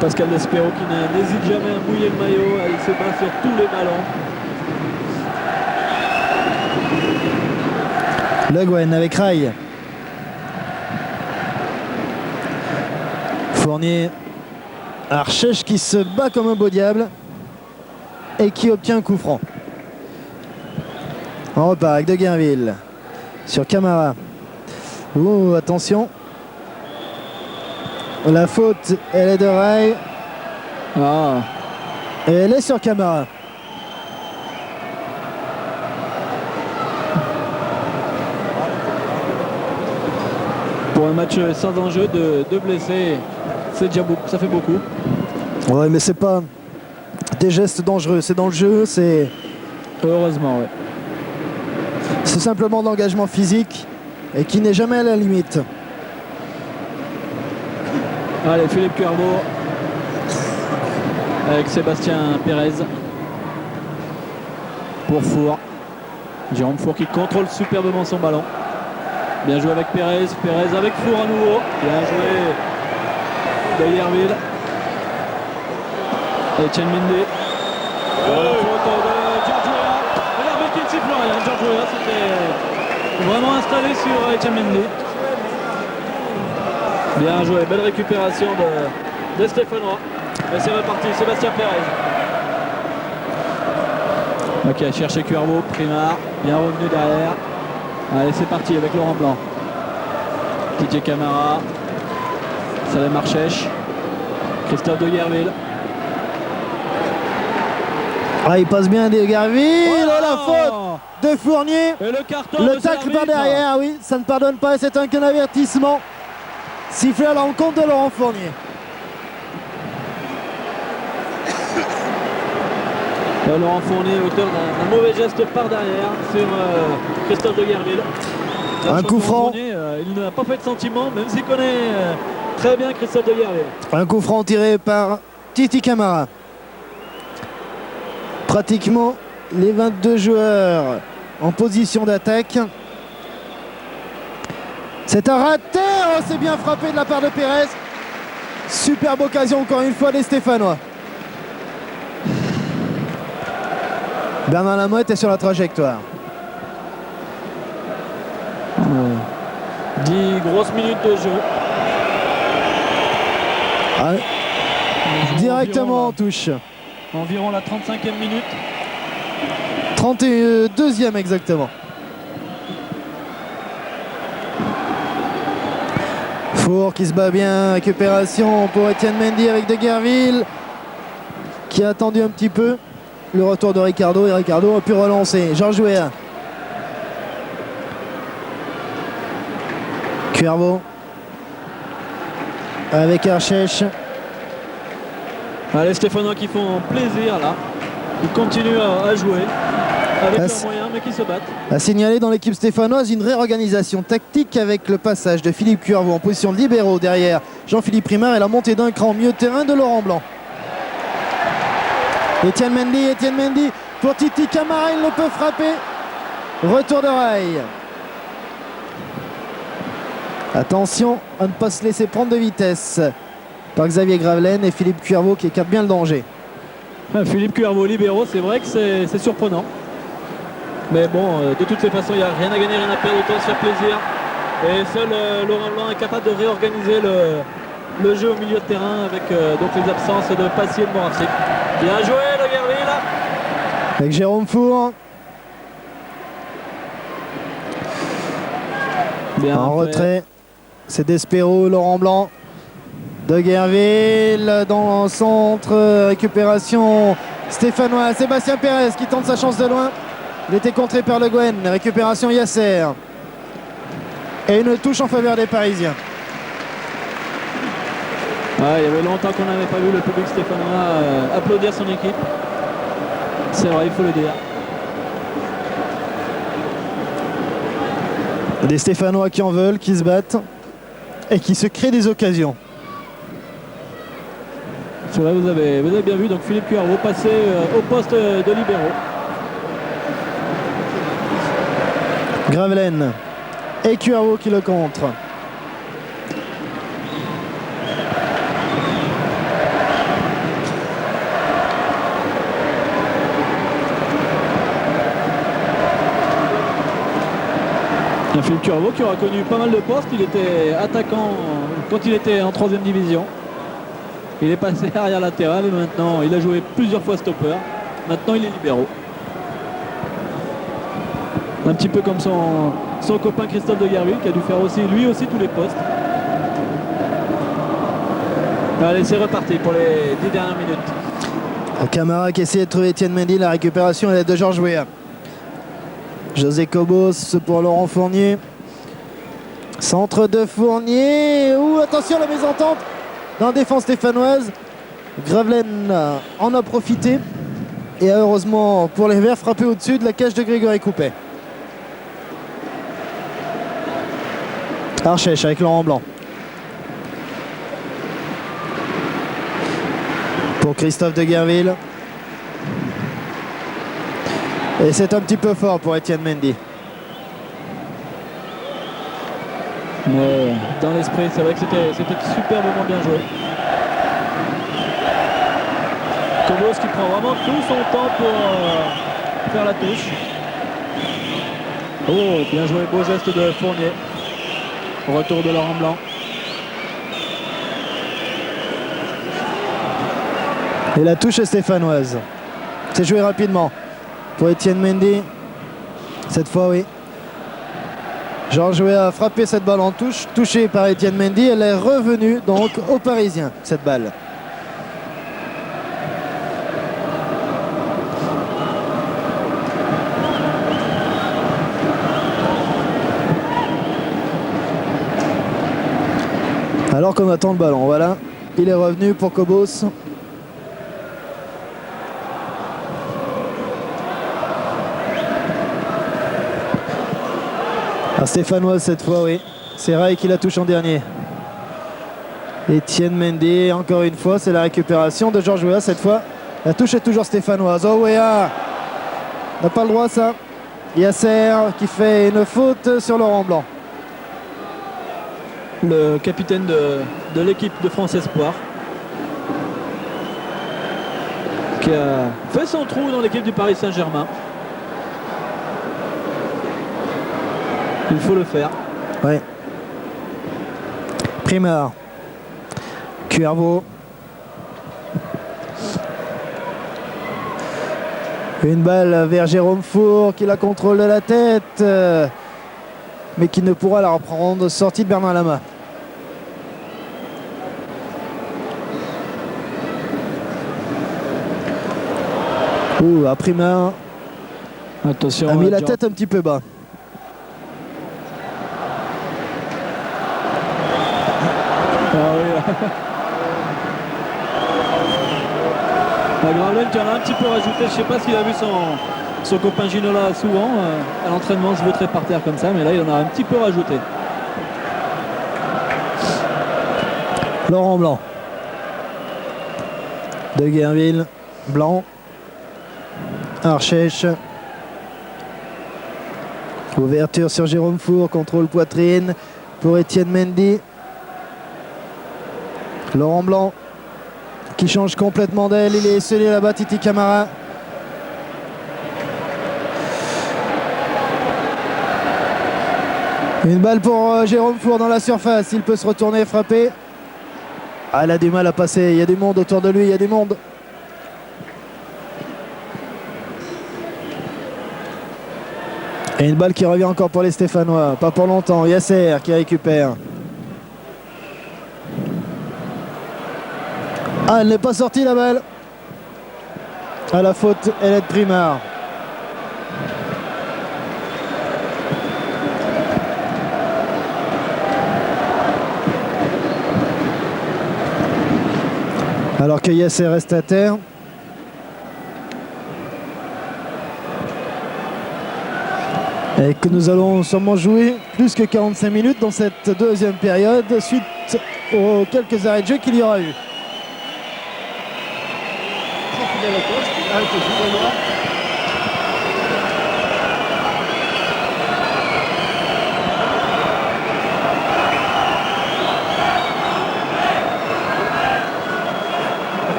Pascal Despirou qui n'hésite jamais à mouiller le maillot, il se bat sur tous les ballons. Le Gwen avec Ray. Fournier. Archèche qui se bat comme un beau diable et qui obtient un coup franc. On repart avec De Guerville sur Camara. Ouh, attention. La faute, elle est de Ray. Ah, Et elle est sur Camara. pour un match sans enjeu, de blessés, c'est déjà beaucoup, ça fait beaucoup. Ouais, mais c'est pas des gestes dangereux. C'est dans le jeu, c'est Heureusement, oui. simplement de l'engagement physique et qui n'est jamais à la limite. Allez, Philippe Cuervaux avec Sébastien Pérez pour Four. Jérôme Four qui contrôle superbement son ballon. Bien joué avec Pérez. Pérez avec Four à nouveau. Bien joué de Yerville. Etienne Mendy. Faute de Giorgio Weah. Et l'arbitre qui ne siffle rien. Giorgio Weah s'était vraiment installé sur Etienne Mendy. Bien joué, belle récupération de Stéphanois. Et c'est reparti, Sébastien Pérez. Ok, chercher Cuervo, Primard, bien revenu derrière. Allez, c'est parti avec Laurent Blanc. Didier Camara, Salem Archèche, Christophe de Guerville. Ah, il passe bien De Guerville. Oh, la faute de Fournier. Et le carton. Le tacle par derrière, oui, ça ne pardonne pas. C'est un avertissement. Sifflé à l'encontre de Laurent Fournier. Laurent Fournier, auteur d'un mauvais geste par derrière sur Christophe de Guerville. Un coup franc. Fournier, il n'a pas fait de sentiment, même s'il connaît très bien Christophe de Guerville. Un coup franc tiré par Titi Camara. Pratiquement les 22 joueurs en position d'attaque. C'est un raté. Oh, c'est bien frappé de la part de Pérez. Superbe occasion encore une fois des Stéphanois. Bernard Lamotte est sur la trajectoire. 10 grosses minutes de jeu. Ah, directement en touche. Environ la 35e minute. 32e exactement. Four qui se bat bien. Récupération pour Etienne Mendy avec De Guerville qui a attendu un petit peu le retour de Ricardo et Ricardo a pu relancer. Georges Weah. Cuervo avec Archèche. Les Stéphanois qui font plaisir là. Ils continuent à jouer avec leurs moyens mais qui se battent. A signalé dans l'équipe stéphanoise une réorganisation tactique avec le passage de Philippe Cuervo en position de libéraux derrière Jean-Philippe Primard et la montée d'un cran milieu de terrain de Laurent Blanc. Etienne Mendy pour Titi Camara, il ne peut frapper. Retour de rail. Attention à ne pas se laisser prendre de vitesse par Xavier Gravelaine et Philippe Cuervo qui écarte bien le danger. Philippe Cuervo libéraux, c'est vrai que c'est surprenant. Mais bon, de toutes les façons, il n'y a rien à gagner, rien à perdre, autant se faire plaisir. Et seul Laurent Blanc est capable de réorganiser le jeu au milieu de terrain avec donc les absences de Passy et de Moravsik. Bien joué de Guerville. Avec Jérôme Four. Bien en fait. retrait. C'est Despero, Laurent Blanc. De Guerville dans le centre. Récupération stéphanois. Sébastien Pérez qui tente sa chance de loin. Il était contré par Le Guen. Récupération Yasser. Et une touche en faveur des Parisiens. Il y avait longtemps qu'on n'avait pas vu le public stéphanois applaudir son équipe. C'est vrai, il faut le dire. Des Stéphanois qui en veulent, qui se battent et qui se créent des occasions. C'est vrai, vous avez bien vu, donc Philippe Cuervo passer au poste de libéraux. Gravelaine et Cuervo qui le contre. Philippe Cuervo qui aura connu pas mal de postes. Il était attaquant quand il était en 3e division. Il est passé arrière latéral et maintenant il a joué plusieurs fois stopper. Maintenant il est libéraux. Un petit peu comme son copain Christophe de Guerville qui a dû faire aussi lui aussi tous les postes. Allez, c'est reparti pour les 10 dernières minutes. Camara qui essaie de trouver Etienne Mendy. La récupération est de Georges Weah. José Cobos pour Laurent Fournier. Centre de Fournier. Attention la mésentente dans la défense stéphanoise. Gravelaine en a profité. Et a heureusement pour les Verts frappé au-dessus de la cage de Grégory Coupet. Archèche avec Laurent Blanc. Pour Christophe de Guerville. Et c'est un petit peu fort pour Etienne Mendy. Ouais, dans l'esprit, c'est vrai que c'était superbement bien joué. Cobos qui prend vraiment tout son temps pour faire la touche. Oh, bien joué, beau geste de Fournier. Retour de Laurent Blanc. Et la touche est stéphanoise. C'est joué rapidement pour Étienne Mendy. Cette fois, oui. Georges Weah a frappé cette balle en touche, touchée par Étienne Mendy. Elle est revenue donc aux Parisiens, cette balle. Alors qu'on attend le ballon, voilà. Il est revenu pour Cobos. Stéphanoise cette fois, oui. C'est Ray qui la touche en dernier. Étienne Mendy, encore une fois, c'est la récupération de Georges Weah cette fois. La touche est toujours stéphanoise. Oh, Weah n'a pas le droit, ça. Yasser qui fait une faute sur Laurent Blanc. Le capitaine de l'équipe de France Espoir, qui a fait son trou dans l'équipe du Paris Saint-Germain. Il faut le faire. Oui. Primard. Cuervo. Une balle vers Jérôme Four qui la contrôle de la tête, mais qui ne pourra la reprendre. Sortie de Bernard Lama. À Primard. Attention. A mis la tête un petit peu bas. Gravelaine qui en a un petit peu rajouté, je ne sais pas s'il a vu son copain Ginola souvent à l'entraînement se vautrer par terre comme ça, mais là il en a un petit peu rajouté. Laurent Blanc. De Guerville. Blanc. Archèche. Ouverture sur Jérôme Four, contrôle poitrine pour Étienne Mendy. Laurent Blanc qui change complètement d'aile, il est scellé là-bas, Titi Camara. Une balle pour Jérôme Four dans la surface, il peut se retourner et frapper. Ah, il a du mal à passer, il y a du monde autour de lui, il y a du monde. Et une balle qui revient encore pour les Stéphanois, pas pour longtemps, Yasser qui récupère. Ah, elle n'est pas sortie la balle. À la faute, elle est de Primard. Alors que Yasser reste à terre. Et que nous allons sûrement jouer plus que 45 minutes dans cette deuxième période suite aux quelques arrêts de jeu qu'il y aura eu.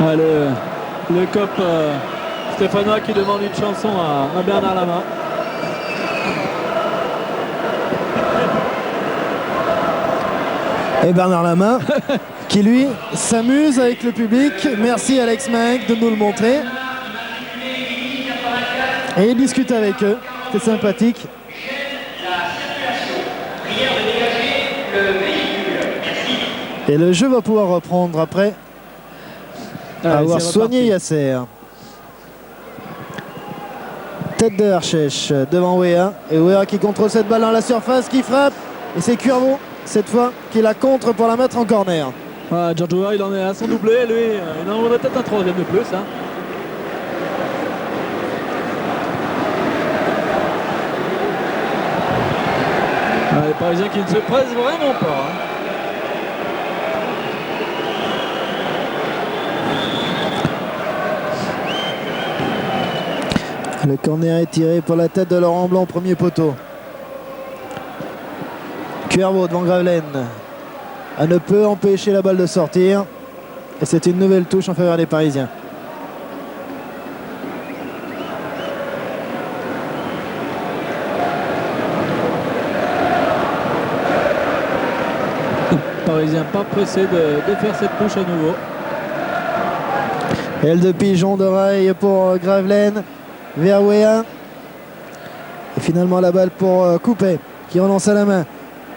Ouais, le cop Stéphanois qui demande une chanson à Bernard Lama. Et Bernard Lama qui lui s'amuse avec le public. Merci Alex Mac de nous le montrer. Et il discute avec eux. C'est sympathique. Et le jeu va pouvoir reprendre après avoir soigné Yasser. Tête de Archèche devant Weah. Et Weah qui contrôle cette balle dans la surface, qui frappe. Et c'est Cuervo cette fois qui la contre pour la mettre en corner. Ah, Georges Weah, il en est à son doublé, lui. Il en aurait peut-être un troisième de plus. Hein. Ah, les Parisiens qui ne se pressent vraiment pas. Hein. Le corner est tiré pour la tête de Laurent Blanc, premier poteau. Cuervo devant Gravelaine. ne peut empêcher la balle de sortir. Et c'est une nouvelle touche en faveur des Parisiens. Parisien pas pressé de faire cette touche à nouveau. Aile de pigeon de rail pour Gravelaine. Vers Wea. Et finalement la balle pour Coupet qui relance à la main.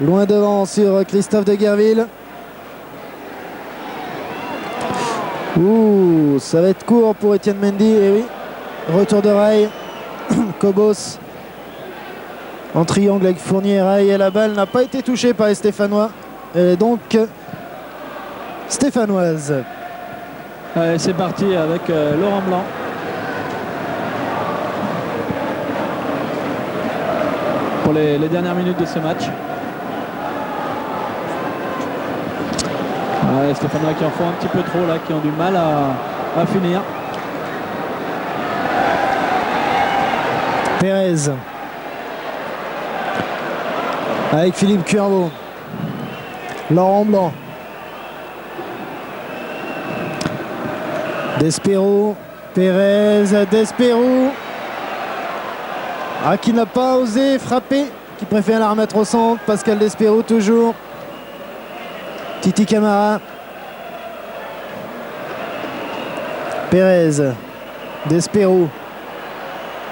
Loin devant sur Christophe de Guerville. Ouh, ça va être court pour Étienne Mendy. Et oui, retour de rail. Cobos en triangle avec Fournier et Rail. Et la balle n'a pas été touchée par les Stéphanois. Elle est donc stéphanoise. Allez, c'est parti avec Laurent Blanc. Pour les dernières minutes de ce match. Ouais, Stéphanois qui en font un petit peu trop là, qui ont du mal à finir. Pérez avec Philippe Cuervo. Laurent Blanc. Despero. Pérez. Despero. Qui n'a pas osé frapper, qui préfère la remettre au centre. Pascal Despero toujours. Titi Camara. Pérez. Despero.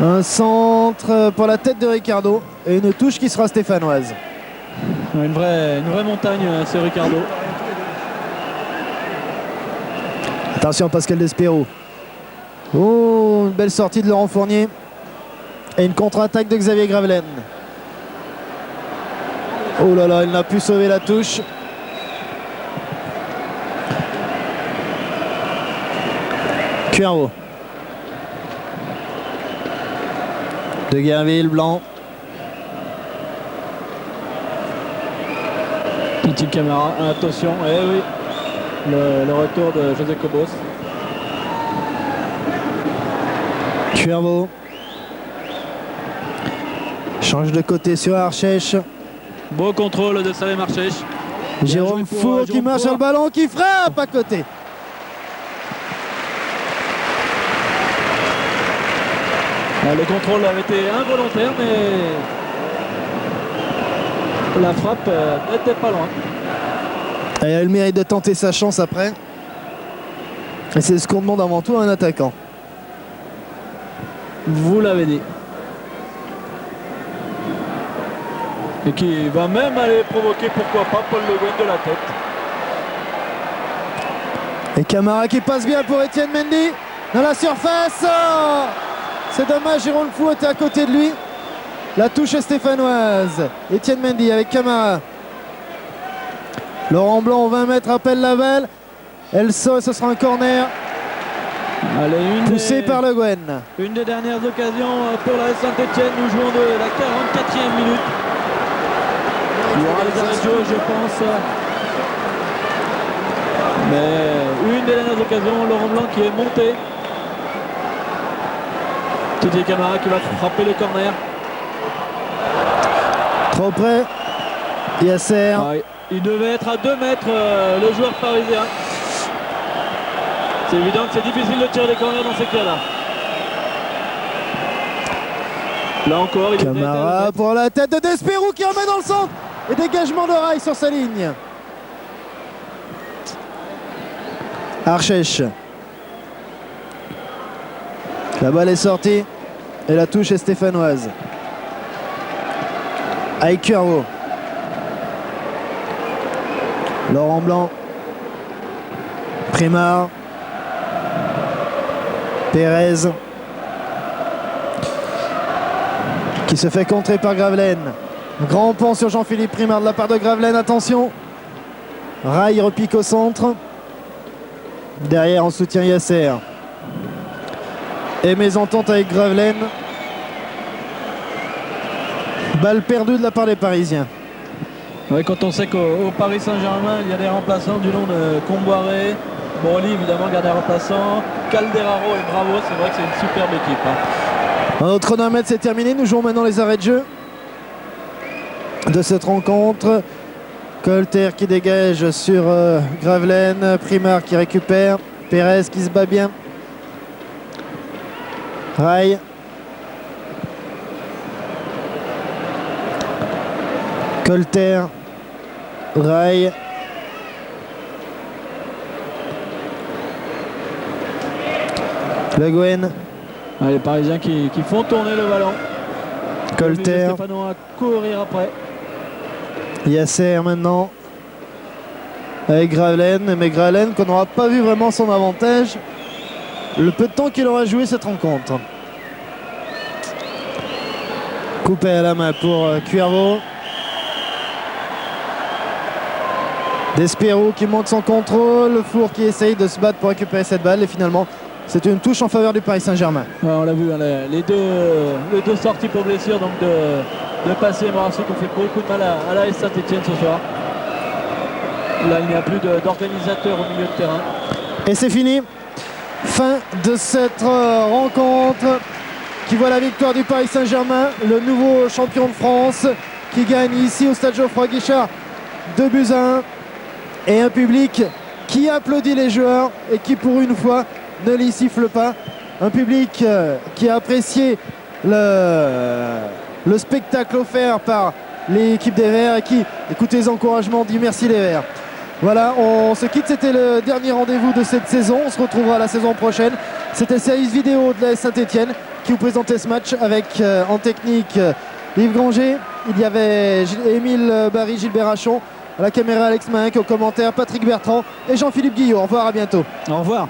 Un centre pour la tête de Ricardo. Et une touche qui sera stéphanoise. Une vraie montagne, c'est Ricardo. Attention Pascal Despero. Oh, une belle sortie de Laurent Fournier. Et une contre-attaque de Xavier Gravelaine. Oh là là, il n'a pu sauver la touche. Cuervo. De Guerville, Blanc. Titi Camara, attention, eh oui, le retour de José Cobos. Cuervo. Change de côté sur Archèche. Beau contrôle de Salem Archèche. Jérôme pour, Four qui Jérôme marche Four. sur le ballon, qui frappe à côté. Le contrôle avait été involontaire, mais la frappe n'était pas loin. Et elle a le mérite de tenter sa chance après. Et c'est ce qu'on demande avant tout à un attaquant. Vous l'avez dit. Et qui va même aller provoquer, pourquoi pas, Paul Le Guen de la tête. Et Camara qui passe bien pour Étienne Mendy. Dans la surface. Oh, c'est dommage, Jérôme Fou était à côté de lui. La touche est stéphanoise. Étienne Mendy avec Camara. Laurent Blanc, 20 mètres, appelle la balle. Elle sort, ce sera un corner. Allez, Poussé par Le Guen. Une des dernières occasions pour la Saint-Etienne. Nous jouons de la 44e minute. Il y aura les arrêts de jeu, je pense. Mais une des dernières occasions, Laurent Blanc qui est monté. Titi Camara qui va frapper le corner. Trop près. Yasser. Ah, il devait être à 2 mètres, le joueur parisien. C'est évident que c'est difficile de tirer des corners dans ces cas-là. Là encore, il Camara pour la tête de Despero qui remet dans le centre. Et dégagement de Rail sur sa ligne. Archèche. La balle est sortie. Et la touche est stéphanoise. Avec Cuervo. Laurent Blanc. Primard. Pérez. Qui se fait contrer par Gravelaine. Grand pont sur Jean-Philippe Primard de la part de Gravelaine. Attention. Rail repique au centre. Derrière en soutien Yasser. Et mésentente avec Gravelaine. Balle perdue de la part des Parisiens. Ouais, quand on sait qu'au Paris Saint-Germain, il y a des remplaçants du nom de Comboiré. Boroli, évidemment, garde des remplaçants. Calderaro et Bravo, c'est vrai que c'est une superbe équipe. Notre chronomètre c'est terminé. Nous jouons maintenant les arrêts de jeu de cette rencontre. Colter qui dégage sur Gravelaine. Primard qui récupère. Pérez qui se bat bien. Rai. Colter. Rai. Le Gwen. Les Parisiens qui font tourner le ballon. Colter. Stéphano à courir après. Yasser maintenant. Avec Gravelaine. Mais Gravelaine qu'on n'aura pas vu vraiment son avantage. Le peu de temps qu'il aura joué cette rencontre. Coupé à la main pour Cuervo. Despero qui monte son contrôle. Four qui essaye de se battre pour récupérer cette balle. Et finalement, c'est une touche en faveur du Paris Saint-Germain. Ouais, on l'a vu, hein, les deux sorties pour blessure donc de Passy et Morassi qui ont fait beaucoup de mal à l'AS Saint-Etienne ce soir. Là, il n'y a plus d'organisateurs au milieu de terrain. Et c'est fini. Fin de cette rencontre qui voit la victoire du Paris Saint-Germain, le nouveau champion de France qui gagne ici au stade Geoffroy Guichard 2-1 et un public qui applaudit les joueurs et qui pour une fois ne les siffle pas. Un public qui a apprécié le spectacle offert par l'équipe des Verts et qui, écoutez les encouragements, dit merci les Verts. Voilà, on se quitte, c'était le dernier rendez-vous de cette saison. On se retrouvera la saison prochaine. C'était le service vidéo de la Saint-Etienne qui vous présentait ce match avec en technique Yves Granger. Il y avait Émile Barry, Gilbert Rachon, à la caméra Alex Mahinck, au commentaire Patrick Bertrand et Jean-Philippe Guillot. Au revoir, à bientôt. Au revoir.